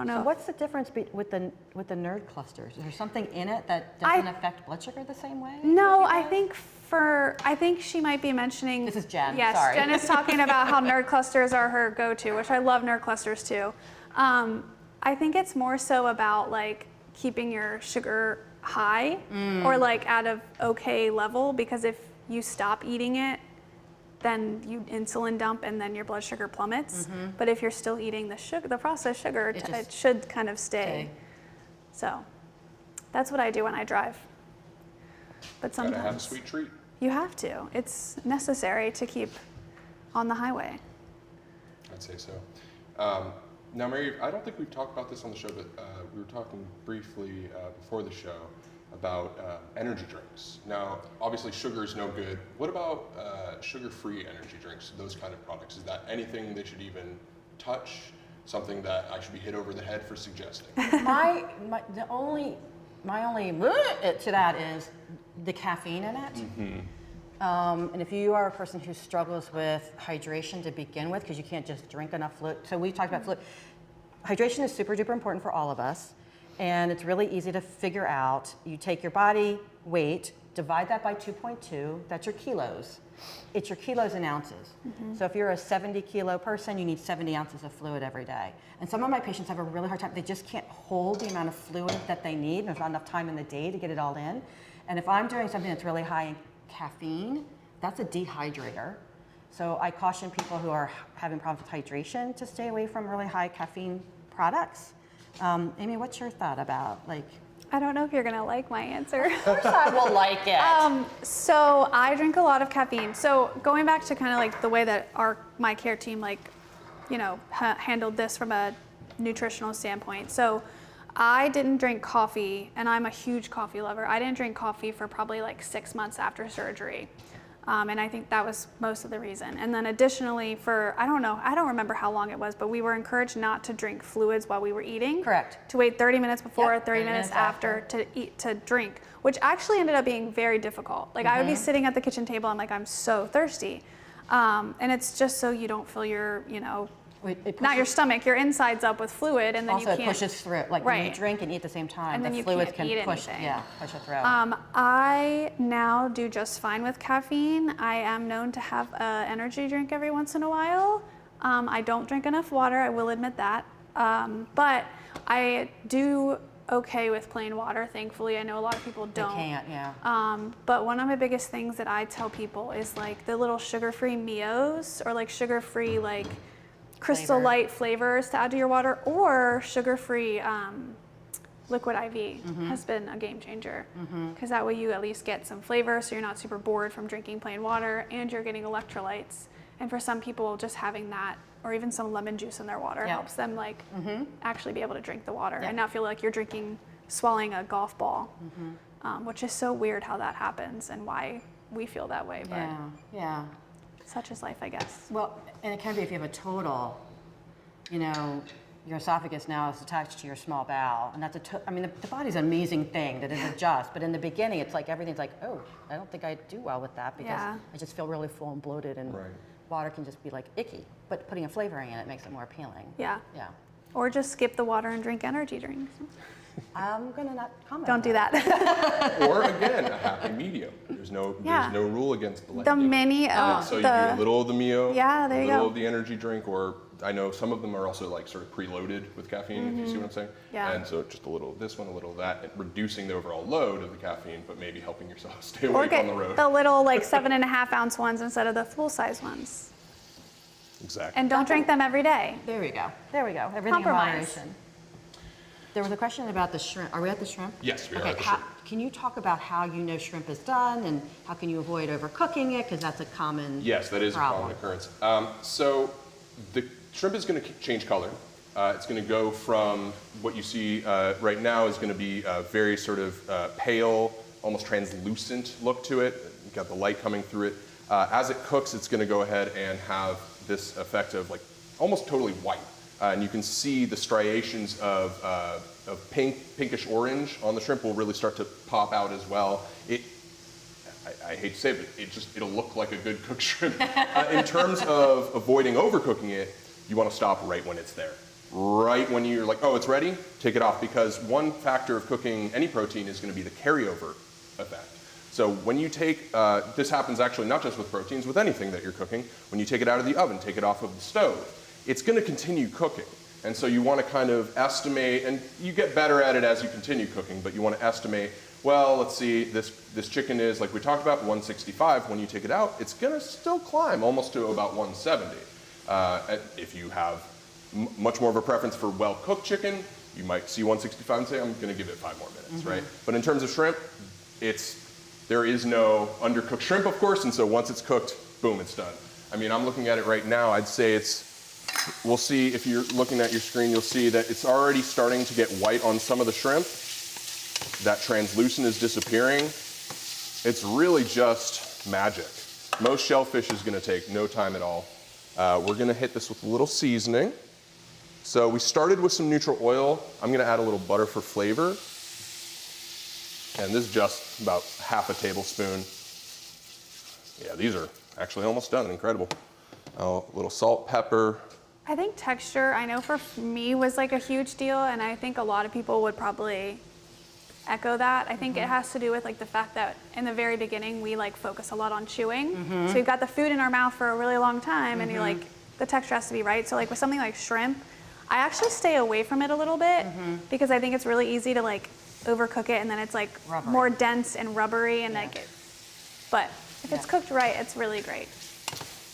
know. So what's the difference with the nerd clusters? Is there something in it that doesn't affect blood sugar the same way? No, I think she might be mentioning. This is Jen. Yes, sorry. Jen is talking about how nerd clusters are her go-to, which I love nerd clusters too. I think it's more so about like keeping your sugar high or like at a okay level, because if you stop eating it, then you insulin dump and then your blood sugar plummets. But if you're still eating the sugar, the processed sugar, it should kind of stay. So that's what I do when I drive. But sometimes Gotta have a sweet treat. you have to. It's necessary to keep on the highway. I'd say so. Now, Mary, I don't think we've talked about this on the show, but we were talking briefly before the show about energy drinks. Now, obviously sugar is no good. What about sugar-free energy drinks, those kind of products? Is that anything they should even touch? Something that I should be hit over the head for suggesting? my only to that is the caffeine in it. And if you are a person who struggles with hydration to begin with, because you can't just drink enough fluid, so we've talked about fluid. Hydration is super duper important for all of us, and it's really easy to figure out. You take your body weight, divide that by 2.2, that's your kilos. It's your kilos in ounces. So if you're a 70 kilo person, you need 70 ounces of fluid every day. And some of my patients have a really hard time. They just can't hold the amount of fluid that they need. There's not enough time in the day to get it all in. And if I'm doing something that's really high in caffeine, that's a dehydrator. So I caution people who are having problems with hydration to stay away from really high caffeine products. Amy, what's your thought about I don't know if you're gonna like my answer. Of course I will like it. So I drink a lot of caffeine. So going back to kind of like the way that my care team handled this from a nutritional standpoint. So I didn't drink coffee, and I'm a huge coffee lover. I didn't drink coffee for probably like 6 months after surgery. And I think that was most of the reason. And then additionally I don't remember how long it was, but we were encouraged not to drink fluids while we were eating. Correct. To wait 30 minutes before, Yep, 30 minutes after to drink, which actually ended up being very difficult. Like I would be sitting at the kitchen table, I'm so thirsty. And it's just so you don't fill your, not your stomach, your insides up with fluid, and then also you can't. it pushes through. When you drink and eat at the same time, And then the you fluids can't eat push. anything. Yeah, push it through. I now do just fine with caffeine. I am known to have an energy drink every once in a while. I don't drink enough water, I will admit that. But I do okay with plain water, thankfully. I know a lot of people don't. They can't, yeah. But one of my biggest things that I tell people is like the little sugar-free Mios, or like sugar-free like Crystal Light flavors to add to your water, or sugar-free liquid IV has been a game changer, because that way you at least get some flavor, so you're not super bored from drinking plain water, and you're getting electrolytes. And for some people, just having that, or even some lemon juice in their water, helps them actually be able to drink the water and not feel like you're swallowing a golf ball, which is so weird how that happens and why we feel that way. But Yeah. such is life, I guess. Well, and it can be if you have a total, your esophagus now is attached to your small bowel, and that's the body's an amazing thing that it adjusts. But in the beginning, it's like everything's like, oh, I don't think I do well with that, because I just feel really full and bloated, and water can just be like icky. But putting a flavoring in it makes it more appealing. Yeah. Yeah. Or just skip the water and drink energy drinks. I'm gonna not comment. Don't do that. Or again, a happy medium. There's no rule against blending. The mini So you do a little of the Mio, Yeah, there you a little go. of the energy drink, or I know some of them are also like sort of preloaded with caffeine, if you see what I'm saying. Yeah. And so just a little of this one, a little of that, and reducing the overall load of the caffeine, but maybe helping yourself stay Or awake get on the road. the little like 7.5 ounce ones instead of the full size ones. Exactly. And don't drink them every day. There we go. Everything Compromise. in moderation. There was a question about the shrimp. Are we at the shrimp? Yes, we are Okay, at the shrimp. can you talk about how you know shrimp is done, and how can you avoid overcooking it? Because that's a common Yes, that is problem. a common occurrence. So the shrimp is going to change color. It's going to go from what you see right now is going to be a very sort of pale, almost translucent look to it. You've got the light coming through it. As it cooks, it's going to go ahead and have this effect of like almost totally white. and you can see the striations of pinkish orange on the shrimp will really start to pop out as well. I hate to say it, but it'll look like a good cooked shrimp. In terms of avoiding overcooking it, you want to stop right when it's there. Right when you're like, oh, it's ready, take it off, because one factor of cooking any protein is going to be the carryover effect. So when you take, this happens actually not just with proteins, with anything that you're cooking, when you take it out of the oven, take it off of the stove, it's going to continue cooking. And so you want to kind of estimate, and you get better at it as you continue cooking, but you want to estimate, well, let's see, this chicken is, like we talked about, 165. When you take it out, it's going to still climb almost to about 170. If you have much more of a preference for well-cooked chicken, you might see 165 and say, I'm going to give it 5 more minutes, right? But in terms of shrimp, there is no undercooked shrimp, of course, and so once it's cooked, boom, it's done. I mean, I'm looking at it right now, I'd say we'll see, if you're looking at your screen, you'll see that it's already starting to get white on some of the shrimp. That translucent is disappearing. It's really just magic. Most shellfish is going to take no time at all. We're going to hit this with a little seasoning. So we started with some neutral oil. I'm going to add a little butter for flavor. And this is just about half a tablespoon. Yeah, these are actually almost done. Incredible. A little salt, pepper. I think texture, I know for me, was like a huge deal, and I think a lot of people would probably echo that. I think it has to do with like the fact that in the very beginning we like focus a lot on chewing. So we've got the food in our mouth for a really long time, and you're like, the texture has to be right. So like with something like shrimp, I actually stay away from it a little bit because I think it's really easy to like overcook it, and then it's like rubbery, more dense and rubbery, and but if it's cooked right, it's really great.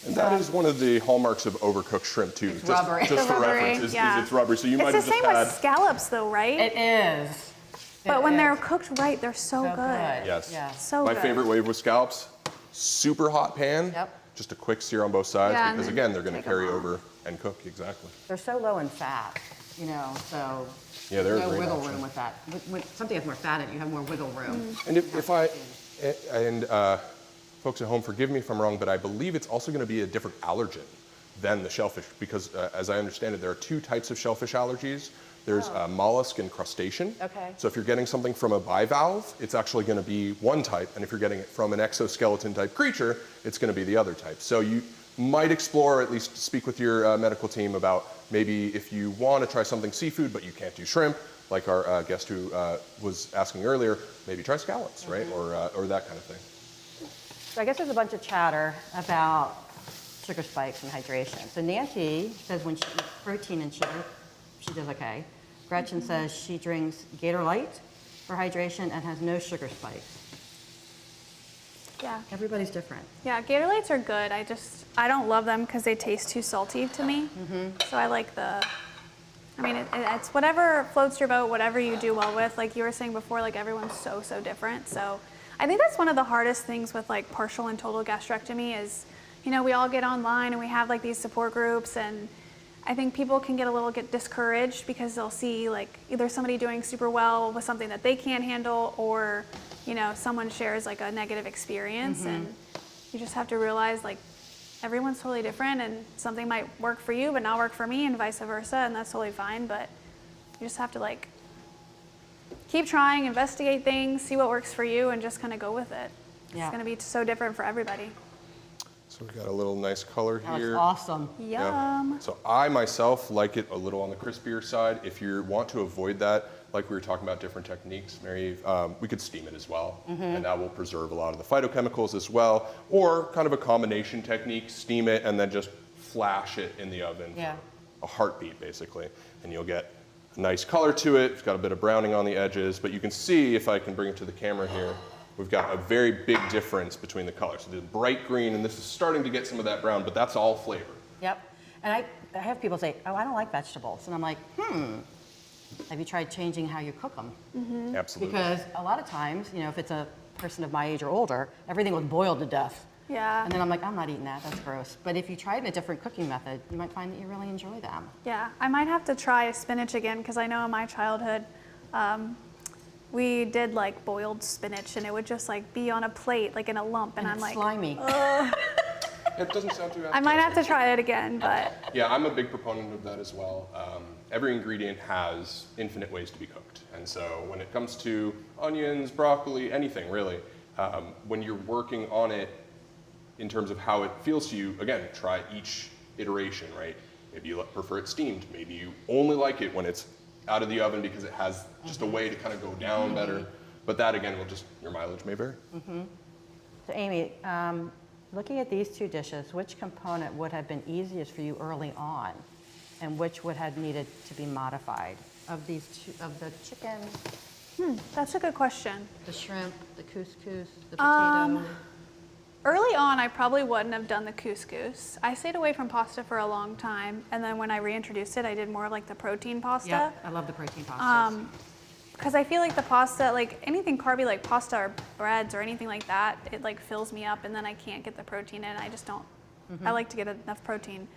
And that is one of the hallmarks of overcooked shrimp too. It's rubbery. Just for reference, is it's rubbery. So you might have It's the just same had. with scallops though, right? It is. But when they're cooked right, they're so good. Yes. Yeah. So My good. favorite way with scallops, super hot pan. Yep. Just a quick sear on both sides, Yeah, because and again, they're going to take 'em carry off. over and cook, exactly. They're so low in fat, so Yeah, they're a no great wiggle option. room with that. When something has more fat in it, you have more wiggle room. And folks at home, forgive me if I'm wrong, but I believe it's also going to be a different allergen than the shellfish, because as I understand it, there are 2 types of shellfish allergies. There's mollusk and crustacean. Okay. So if you're getting something from a bivalve, it's actually going to be one type, and if you're getting it from an exoskeleton type creature, it's going to be the other type. So you might explore, or at least speak with your medical team about maybe if you want to try something seafood, but you can't do shrimp, like our guest who was asking earlier, maybe try scallops, right? Or that kind of thing. So I guess there's a bunch of chatter about sugar spikes and hydration. So Nancy says when she eats protein and sugar, she does okay. Gretchen says she drinks Gator Light for hydration and has no sugar spikes. Yeah. Everybody's different. Yeah, Gator Lights are good. I don't love them because they taste too salty to me. So I like it's whatever floats your boat, whatever you do well with. Like you were saying before, like everyone's so different. So I think that's one of the hardest things with like partial and total gastrectomy is, we all get online and we have like these support groups, and I think people can get discouraged because they'll see like either somebody doing super well with something that they can't handle, or someone shares like a negative experience, and you just have to realize like everyone's totally different, and something might work for you but not work for me, and vice versa, and that's totally fine. But you just have to like keep trying, investigate things, see what works for you, and just kind of go with it. Yeah. It's going to be so different for everybody. So we've got a little nice color That here. was awesome. Yum. So I myself like it a little on the crispier side. If you want to avoid that, like we were talking about different techniques, Mary, we could steam it as well, and that will preserve a lot of the phytochemicals as well. Or kind of a combination technique, steam it and then just flash it in the oven for a heartbeat basically, and you'll get a nice color to it. It's got a bit of browning on the edges, but you can see, if I can bring it to the camera here, we've got a very big difference between the colors. So the bright green, and this is starting to get some of that brown, but that's all flavor. Yep. And I have people say, oh, I don't like vegetables. And I'm like, have you tried changing how you cook them? Absolutely. Because a lot of times, if it's a person of my age or older, everything was boiled to death. Yeah. And then I'm like, I'm not eating that, that's gross. But if you tried a different cooking method, you might find that you really enjoy them. Yeah, I might have to try spinach again, because I know in my childhood, we did like boiled spinach, and it would just like be on a plate, like in a lump, and I'm like, slimy. It doesn't sound too I might have to try it again, but Yeah, I'm a big proponent of that as well. Every ingredient has infinite ways to be cooked. And so when it comes to onions, broccoli, anything really, when you're working on it in terms of how it feels to you, again, try each iteration, right? Maybe you prefer it steamed. Maybe you only like it when it's out of the oven because it has just a way to kind of go down better. But that, again, your mileage may vary. So Amy, looking at these two dishes, which component would have been easiest for you early on, and which would have needed to be modified of these two, of the chicken, that's a good question. the shrimp, the couscous, the potato? Early on, I probably wouldn't have done the couscous. I stayed away from pasta for a long time, and then when I reintroduced it, I did more of like the protein pasta. Yep, I love the protein pastas. Because I feel like the pasta, like anything carby like pasta or breads or anything like that, it like fills me up and then I can't get the protein in. I just don't, I like to get enough protein.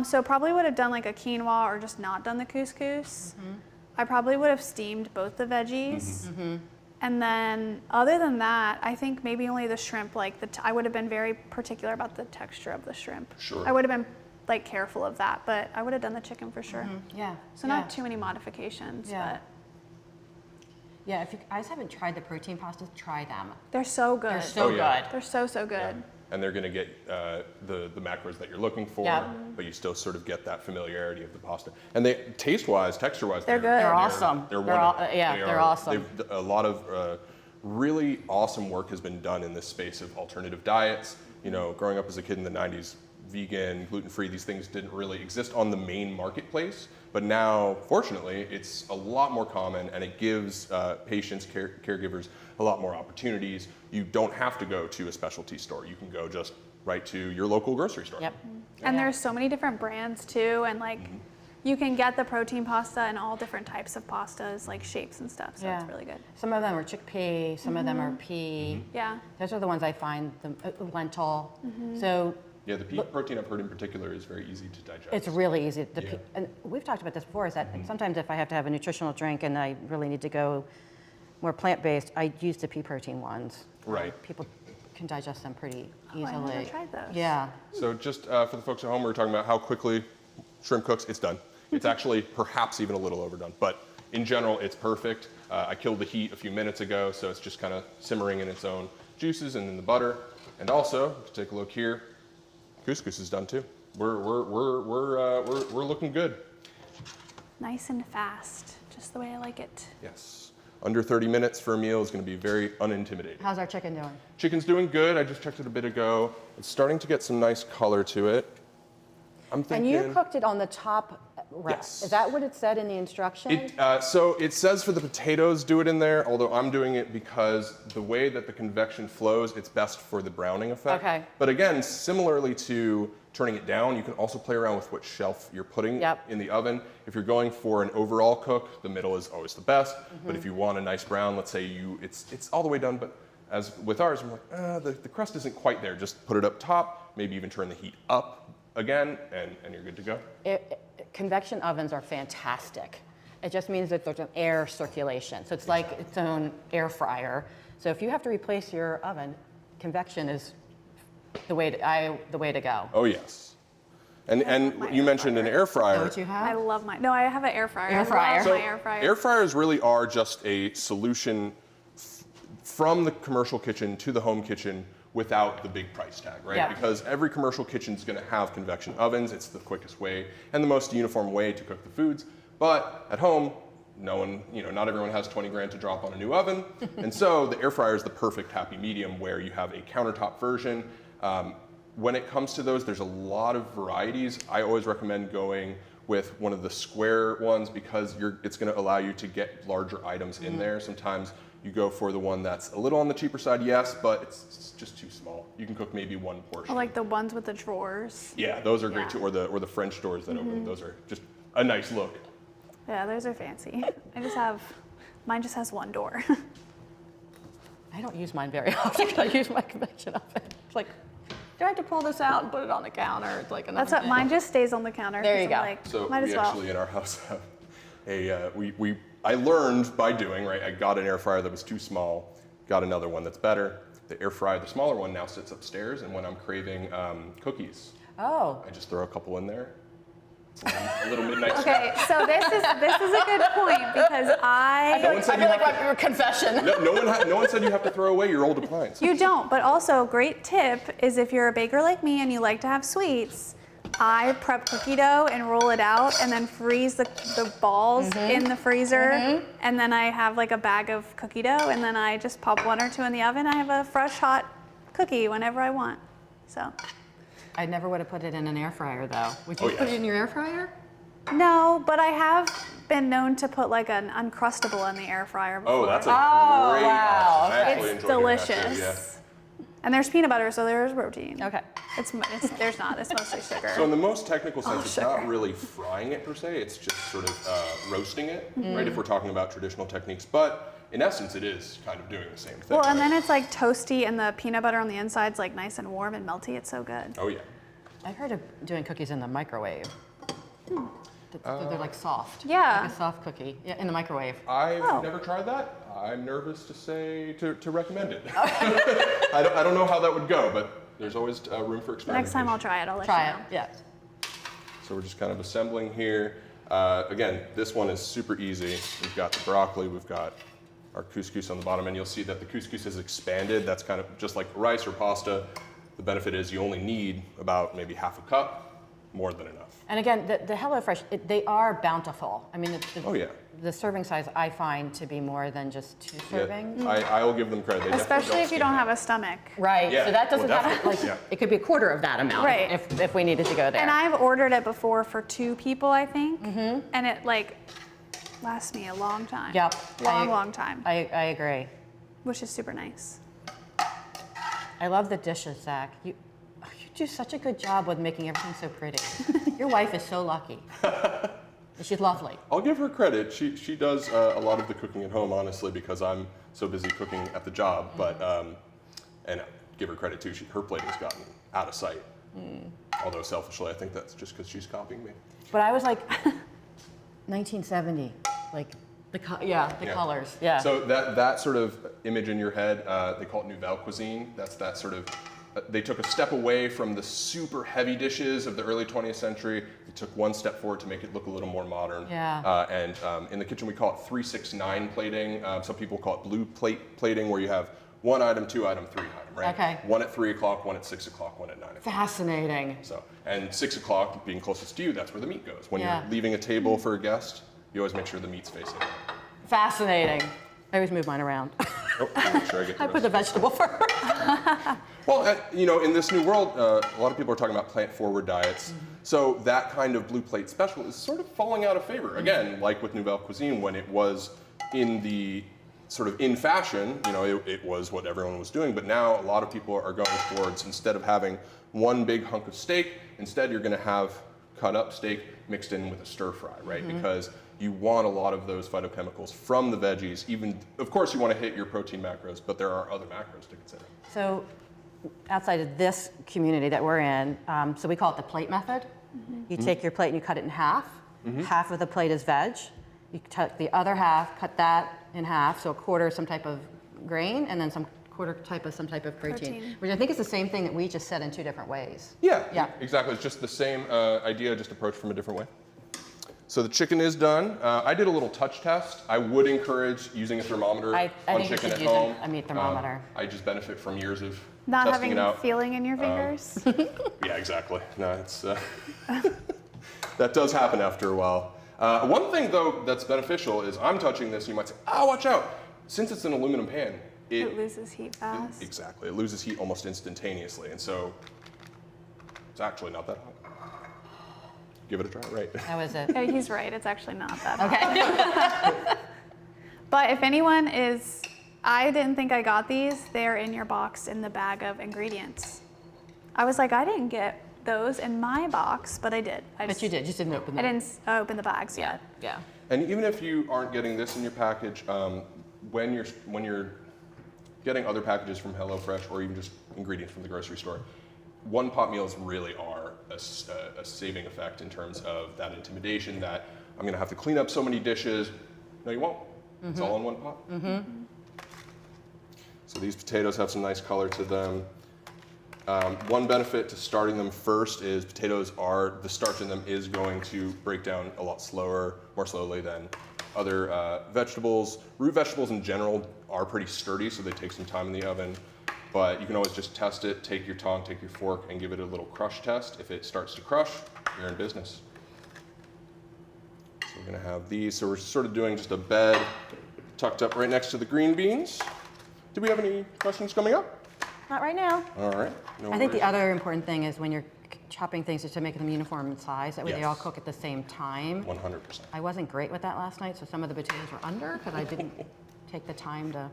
So probably would have done like a quinoa or just not done the couscous. I probably would have steamed both the veggies. And then other than that, I think maybe only the shrimp, like I would have been very particular about the texture of the shrimp. Sure. I would have been like careful of that, but I would have done the chicken for sure. Yeah. So not too many modifications, but. Yeah, if you guys haven't tried the protein pastas, try them. They're so good. They're so good. They're so good. And they're going to get the macros that you're looking for, but you still sort of get that familiarity of the pasta. And they, taste-wise, texture-wise, They're good. They're awesome. They're wonderful. They're awesome. A lot of really awesome work has been done in this space of alternative diets. You know, growing up as a kid in the 90s, vegan, gluten-free, these things didn't really exist on the main marketplace. But now, fortunately, it's a lot more common, and it gives patients, caregivers, a lot more opportunities. You don't have to go to a specialty store. You can go just right to your local grocery store. Yep. And there's so many different brands too, and like you can get the protein pasta in all different types of pastas, like shapes and stuff. So it's really good. Some of them are chickpea, some of them are pea. Yeah. Those are the ones I find, the lentil. So Yeah, the pea protein I've heard in particular is very easy to digest. it's really easy. And we've talked about this before, is that sometimes if I have to have a nutritional drink and I really need to go more plant-based, I use the pea protein ones. Right. People can digest them pretty Oh, easily. I never tried those. Yeah. So just for the folks at home, we were talking about how quickly shrimp cooks. It's done. It's actually perhaps even a little overdone, but in general, it's perfect. I killed the heat a few minutes ago, so it's just kind of simmering in its own juices and in the butter. And also, to take a look here, couscous is done too. We're looking good. Nice and fast, just the way I like it. Yes. Under 30 minutes for a meal is going to be very unintimidating. How's our chicken doing? Chicken's doing good. I just checked it a bit ago. It's starting to get some nice color to it. I'm thinking. And you cooked it on the top rack. Yes. Is that what it said in the instructions? So it says for the potatoes, do it in there, although I'm doing it because the way that the convection flows, it's best for the browning effect. Okay. But again, similarly to turning it down, you can also play around with what shelf you're putting in the oven. If you're going for an overall cook, the middle is always the best. But if you want a nice brown, let's say it's all the way done, but as with ours, I'm like, the crust isn't quite there. Just put it up top, maybe even turn the heat up again, and you're good to go. Convection ovens are fantastic. It just means that there's an air circulation. So it's like its own air fryer. So if you have to replace your oven, convection is the way to go. Oh yes. And you mentioned an air fryer. Is that what you have? I love mine. No, I have an air fryer. Air fryer. I love my air fryer. Air fryers really are just a solution from the commercial kitchen to the home kitchen without the big price tag, right? Yeah. Because every commercial kitchen is going to have convection ovens. It's the quickest way and the most uniform way to cook the foods. But at home, not everyone has 20 grand to drop on a new oven. And so the air fryer is the perfect happy medium where you have a countertop version. When it comes to those, there's a lot of varieties. I always recommend going with one of the square ones because it's going to allow you to get larger items in there. Sometimes you go for the one that's a little on the cheaper side, yes, but it's just too small. You can cook maybe one portion. I like the ones with the drawers. Yeah, those are great too, or the French doors that open. Those are just a nice look. Yeah, those are fancy. Mine just has one door. I don't use mine very often. I use my convection oven. It's like, do I have to pull this out and put it on the counter? It's like another That's what thing. mine just stays on the counter. There you 'cause I'm go. Like, So might we as well. actually in our house have I learned by doing, right? I got an air fryer that was too small, got another one that's better. The air fryer, the smaller one, now sits upstairs, and when I'm craving cookies, Oh. I just throw a couple in there. It's a little midnight Okay, snack. so this is a good point because I No one said you have to- your confession. no one said you have to throw away your old appliance. You don't, but also great tip is if you're a baker like me and you like to have sweets, I prep cookie dough and roll it out and then freeze the balls in the freezer. And then I have like a bag of cookie dough and then I just pop 1 or 2 in the oven. I have a fresh hot cookie whenever I want. So. I never would have put it in an air fryer though. Would you Oh, yeah. put it in your air fryer? No, but I have been known to put like an Uncrustable in the air fryer before. Oh, that's a Oh, great wow. option. I actually It's enjoy doing that too, delicious. And there's peanut butter, so there's protein. Okay. There's not. It's mostly sugar. So in the most technical sense, it's sugar. not really frying it per se. It's just sort of roasting it, right? If we're talking about traditional techniques, but in essence, it is kind of doing the same thing. Well, and right? then it's like toasty, and the peanut butter on the inside's like nice and warm and melty. It's so good. Oh yeah. I've heard of doing cookies in the microwave. They're like soft. Yeah. Like a soft cookie. Yeah, in the microwave. I've Oh. never tried that. I'm nervous to say to recommend it. I don't know how that would go, but there's always room for experimentation. Next time I'll try it. I'll let Try you it. know. Yeah. So we're just kind of assembling here. Again, this one is super easy. We've got the broccoli, we've got our couscous on the bottom, and you'll see that the couscous has expanded. That's kind of just like rice or pasta. The benefit is you only need about maybe half a cup, more than enough. And again, the HelloFresh, they are bountiful. I mean, Oh yeah. the serving size I find to be more than just 2 servings. Yeah, I will give them credit. They definitely Especially if you skim don't that. have a stomach. Right. Yeah, So that doesn't well, have to, definitely, like, yeah. it could be a quarter of that amount Right. if we needed to go there. And I've ordered it before for 2 people, I think. And it like lasts me a long time. Yep. Long time. I agree. Which is super nice. I love the dishes, Zach. You do such a good job with making everything so pretty. Your wife is so lucky. She's lovely. I'll give her credit. She does a lot of the cooking at home, honestly, because I'm so busy cooking at the job. But and give her credit too. Her plating's gotten out of sight. Although selfishly, I think that's just because she's copying me. But I was like, 1970, like the colors. Yeah. So that sort of image in your head, they call it Nouvelle Cuisine. That's that sort of. They took a step away from the super heavy dishes of the early 20th century. They took one step forward to make it look a little more modern. Yeah. And in the kitchen, we call it 369 plating. Some people call it blue plate plating, where you have 1 item, 2 item, 3 item, right? Okay. 1 at 3 o'clock, 1 at 6 o'clock, 1 at 9 o'clock. Fascinating. So, and 6 o'clock being closest to you, that's where the meat goes. When Yeah. you're leaving a table for a guest, you always make sure the meat's facing. Fascinating. I always move mine around. Oh, make sure I get the I put the vegetable first. Well, in this new world, a lot of people are talking about plant-forward diets. So that kind of blue plate special is sort of falling out of favor. Again, like with Nouvelle Cuisine, when it was in the sort of in fashion, it was what everyone was doing. But now a lot of people are going towards, instead of having one big hunk of steak, instead you're going to have cut up steak mixed in with a stir fry, right? Because you want a lot of those phytochemicals from the veggies. Even, of course, you want to hit your protein macros, but there are other macros to consider. So outside of this community that we're in, so we call it the plate method. You take your plate and you cut it in half. Half of the plate is veg. You take the other half, cut that in half, so a quarter some type of grain, and then some some type of protein. Which I think is the same thing that we just said in 2 different ways. Yeah, exactly. It's just the same idea, just approached from a different way. So the chicken is done. I did a little touch test. I would encourage using a thermometer I on think you chicken should at use home. a meat thermometer. I just benefit from years of Not testing having it out. feeling in your fingers. Yeah, exactly. No, it's that does happen after a while. One thing though that's beneficial is I'm touching this. You might say, "Oh, watch out!" Since it's an aluminum pan, It loses heat fast. Exactly. It loses heat almost instantaneously, and so it's actually not that hot. Give it a try, right? How is it? Yeah, he's right. It's actually not that hot. Okay. But if anyone is, I didn't think I got these. They're in your box in the bag of ingredients. I was like, I didn't get those in my box, but I did. But you did. Just didn't open I them. didn't open the bags yet. Yeah. And even if you aren't getting this in your package, when you're getting other packages from HelloFresh or even just ingredients from the grocery store, one-pot meals really are a saving effect in terms of that intimidation that I'm going to have to clean up so many dishes. No, you won't. It's all in one pot. So these potatoes have some nice color to them. One benefit to starting them first is the starch in them is going to break down a lot more slowly than other vegetables. Root vegetables in general are pretty sturdy, so they take some time in the oven. But you can always just test it, take your tongue, take your fork, and give it a little crush test. If it starts to crush, you're in business. So we're gonna have these. So we're sort of doing just a bed tucked up right next to the green beans. Do we have any questions coming up? Not right now. All right. No I think the worries. other important thing is when you're chopping things is to make them uniform in size. That way they all Yes. cook at the same time. 100%. I wasn't great with that last night, so some of the potatoes were under because I didn't take the time to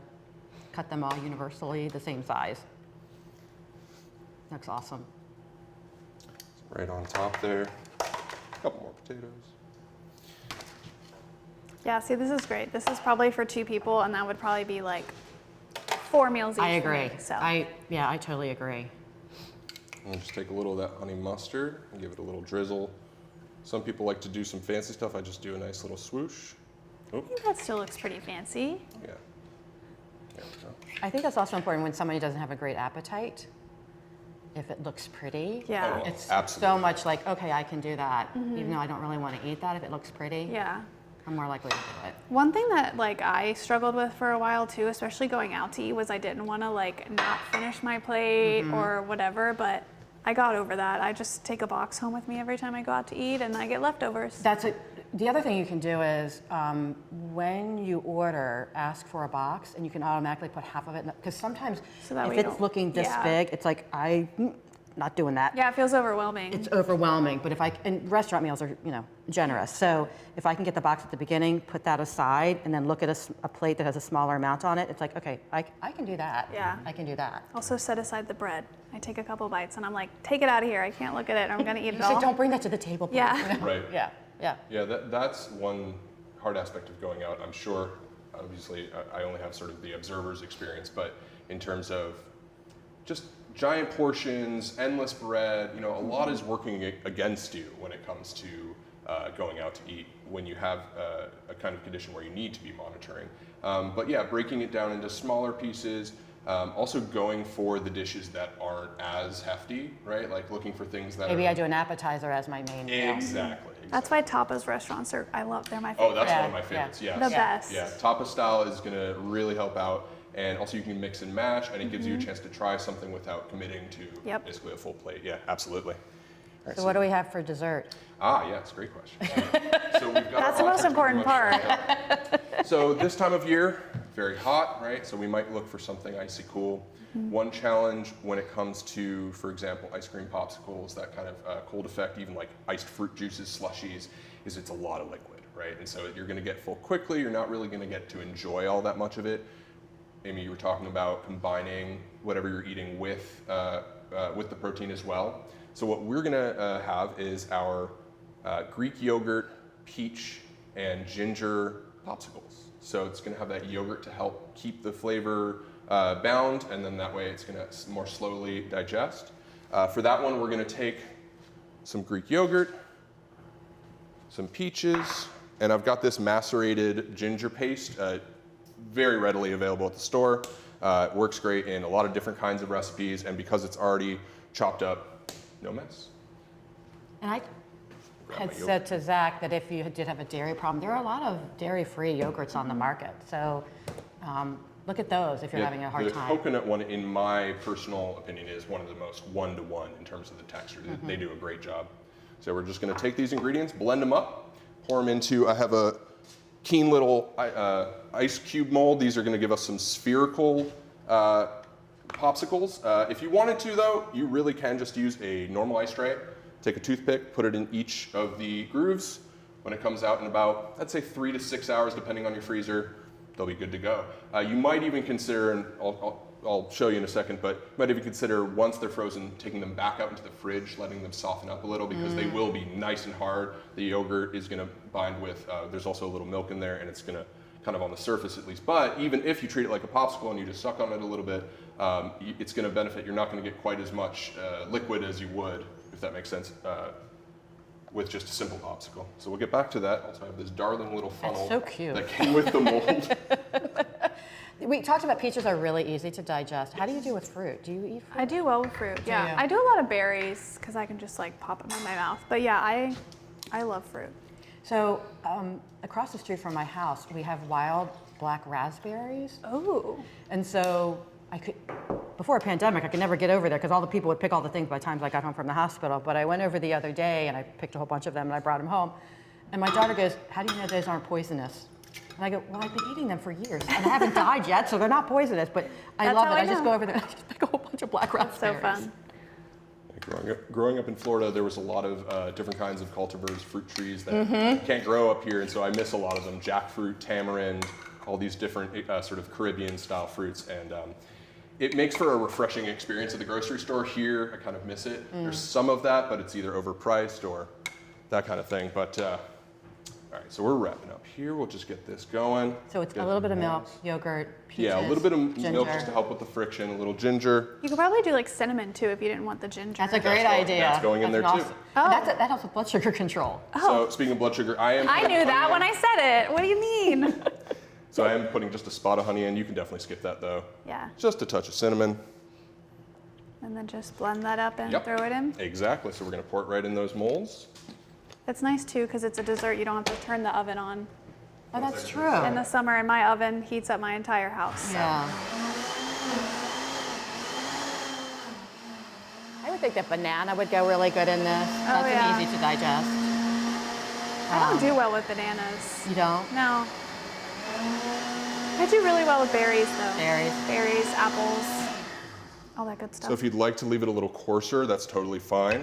cut them all universally the same size. Looks awesome. Right on top there. A couple more potatoes. Yeah, see, this is great. This is probably for 2 people, and that would probably be like 4 meals each. I for agree. me, so. I totally agree. And just take a little of that honey mustard and give it a little drizzle. Some people like to do some fancy stuff. I just do a nice little swoosh. Oh, I think that still looks pretty fancy. yeah. There we go. I think that's also important when somebody doesn't have a great appetite. If it looks pretty, Yeah. Oh, it's absolutely. so much like, okay, I can do that. Even though I don't really want to eat that, if it looks pretty, Yeah. I'm more likely to do it. One thing that like I struggled with for a while too, especially going out to eat, was I didn't want to like not finish my plate or whatever, but I got over that. I just take a box home with me every time I go out to eat, and I get leftovers. That's it. The other thing you can do is when you order, ask for a box, and you can automatically put half of it. Because sometimes So that if way you it's don't- looking this yeah. big, it's like not doing that. Yeah, it feels overwhelming. It's overwhelming. But and restaurant meals are generous. So if I can get the box at the beginning, put that aside, and then look at a plate that has a smaller amount on it, it's like, okay, I can do that. Yeah. I can do that. Also set aside the bread. I take a couple bites and I'm like, take it out of here. I can't look at it. I'm gonna eat it You say, all. don't bring that to the table. please." Yeah. Right. Yeah. Yeah. Yeah, that's one hard aspect of going out. I'm sure, obviously, I only have sort of the observer's experience, but in terms of just giant portions, endless bread, a lot is working against you when it comes to going out to eat when you have a kind of condition where you need to be monitoring. But yeah, breaking it down into smaller pieces, also going for the dishes that aren't as hefty, right? Like looking for things that Maybe are... I do an appetizer as my main meal. Exactly. That's why tapas restaurants they're my favorite. Oh, that's Yeah, one of my favorites, yeah. yes. The best. Yeah, tapa style is gonna really help out. And also you can mix and match, and it gives you a chance to try something without committing to Yep. basically a full plate. Yeah, absolutely. All right, So what do we have for dessert? yeah, it's a great question. So we've got That's the our most options pretty important much. part. So this time of year, very hot, right? So we might look for something icy cool. One challenge when it comes to, for example, ice cream popsicles, that kind of cold effect, even like iced fruit juices, slushies, is it's a lot of liquid, right? And so you're gonna get full quickly, you're not really gonna get to enjoy all that much of it. Amy, you were talking about combining whatever you're eating with the protein as well. So what we're gonna have is our Greek yogurt, peach, and ginger popsicles. So it's gonna have that yogurt to help keep the flavor bound, and then that way it's gonna more slowly digest. For that one, we're gonna take some Greek yogurt, some peaches, and I've got this macerated ginger paste, very readily available at the store. It works great in a lot of different kinds of recipes, and because it's already chopped up, no mess. And I Grab had my yogurt. said to Zach that if you did have a dairy problem, there are a lot of dairy-free yogurts on the market. So look at those if you're Yeah, having a hard the time. coconut one, in my personal opinion, is one of the most one-to-one in terms of the texture. They do a great job. So we're just gonna take these ingredients, blend them up, pour them into, I have a keen little ice cube mold. These are gonna give us some spherical popsicles. If you wanted to though, you really can just use a normal ice tray, take a toothpick, put it in each of the grooves. When it comes out in about, I'd say 3 to 6 hours, depending on your freezer, they'll be good to go. You might even consider, and I'll show you in a second, but you might even consider once they're frozen, taking them back out into the fridge, letting them soften up a little because they will be nice and hard. The yogurt is gonna bind with, there's also a little milk in there and it's gonna kind of on the surface at least. But even if you treat it like a popsicle and you just suck on it a little bit, it's gonna benefit. You're not gonna get quite as much liquid as you would, if that makes sense, with just a simple popsicle. So we'll get back to that. Also, I have this darling little funnel so cute. that came with the mold. We talked about peaches are really easy to digest. How do you do with fruit? Do you eat fruit? I do well with fruit, yeah. you? I do a lot of berries because I can just like pop them in my mouth. But yeah, I love fruit. So across the street from my house, we have wild black raspberries. Oh. And so before a pandemic, I could never get over there because all the people would pick all the things by the time I got home from the hospital. But I went over the other day and I picked a whole bunch of them and I brought them home. And my daughter goes, "How do you know those aren't poisonous?" And I go, "Well, I've been eating them for years and I haven't died yet, so they're not poisonous." But I That's love how it. I I just know. go over there and I just pick a whole bunch of black raspberries. So fun. Growing up in Florida, there was a lot of different kinds of cultivars, fruit trees that can't grow up here, and so I miss a lot of them. Jackfruit, tamarind, all these different sort of Caribbean-style fruits, and it makes for a refreshing experience at the grocery store. Here, I kind of miss it. There's some of that, but it's either overpriced or that kind of thing. But all right, so we're wrapping up here. We'll just get this going. So it's Get a little bit of nice. milk, yogurt, peaches, Yeah, a little bit of milk ginger. just to help with the friction, a little ginger. You could probably do like cinnamon too if you didn't want the ginger. That's a great That's idea. that's going in there, an too. awesome- Oh. That helps with blood sugar control. So speaking of blood sugar, I knew that when I said it. What do you mean? So I am putting just a spot of honey in. You can definitely skip that though. Yeah. Just a touch of cinnamon. And then just blend that up and Yep. throw it in. Exactly. So we're gonna pour it right in those molds. It's nice too because it's a dessert. You don't have to turn the oven on. Oh, that's true. In the summer, my oven heats up my entire house. So. Yeah. I would think that banana would go really good in this. That's yeah. easy to digest. I don't do well with bananas. You don't? No. I do really well with berries though. Berries. Berries, apples, all that good stuff. So if you'd like to leave it a little coarser, that's totally fine.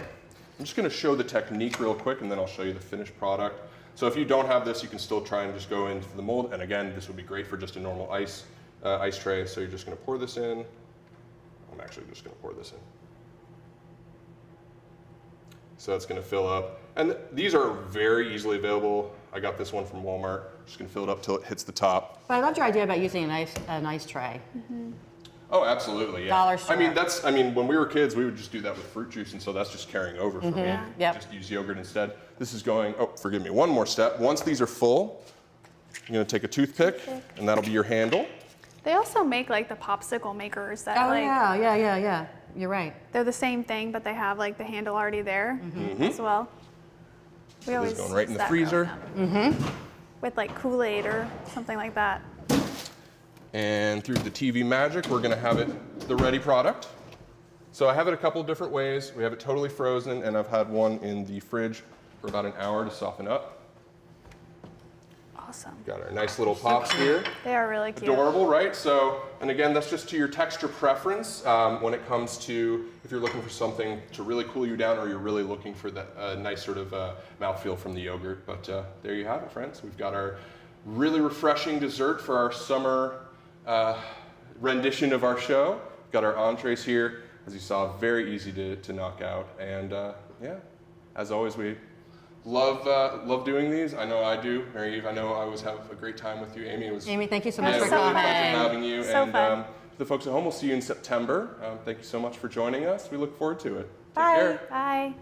I'm just gonna show the technique real quick and then I'll show you the finished product. So if you don't have this, you can still try and just go into the mold. And again, this would be great for just a normal ice tray. So you're just gonna pour this in. I'm actually just gonna pour this in. So it's gonna fill up. And these are very easily available. I got this one from Walmart. Just gonna fill it up till it hits the top. But I loved your idea about using an ice tray. Oh, absolutely, yeah. Dollar store. I mean, when we were kids, we would just do that with fruit juice, and so that's just carrying over for me. Yep. Just use yogurt instead. This is going, oh, forgive me, one more step. Once these are full, you're gonna take a toothpick, and that'll be your handle. They also make like the popsicle makers that Oh, like, yeah. You're right. they're the same thing, but they have like the handle already there as well. We So this always is going right in use the that freezer. growing up. With like Kool-Aid or something like that. And through the TV magic, we're gonna have it the ready product. So I have it a couple different ways. We have it totally frozen, and I've had one in the fridge for about an hour to soften up. Awesome. Got our nice little pops here. They are really cute. Adorable, right? So, and again, that's just to your texture preference when it comes to if you're looking for something to really cool you down or you're really looking for that nice sort of mouthfeel from the yogurt. But there you have it, friends. We've got our really refreshing dessert for our summer rendition of our show. We've got our entrees here. As you saw, very easy to knock out. And yeah, as always, we love doing these. I know I do. Mary Eve, I know I always have a great time with you. Amy, thank you so much yeah, for really a coming. pleasure having you. So and fun. To the folks at home, we'll see you in September. Thank you so much for joining us. We look forward to it. Take Bye. care. Bye.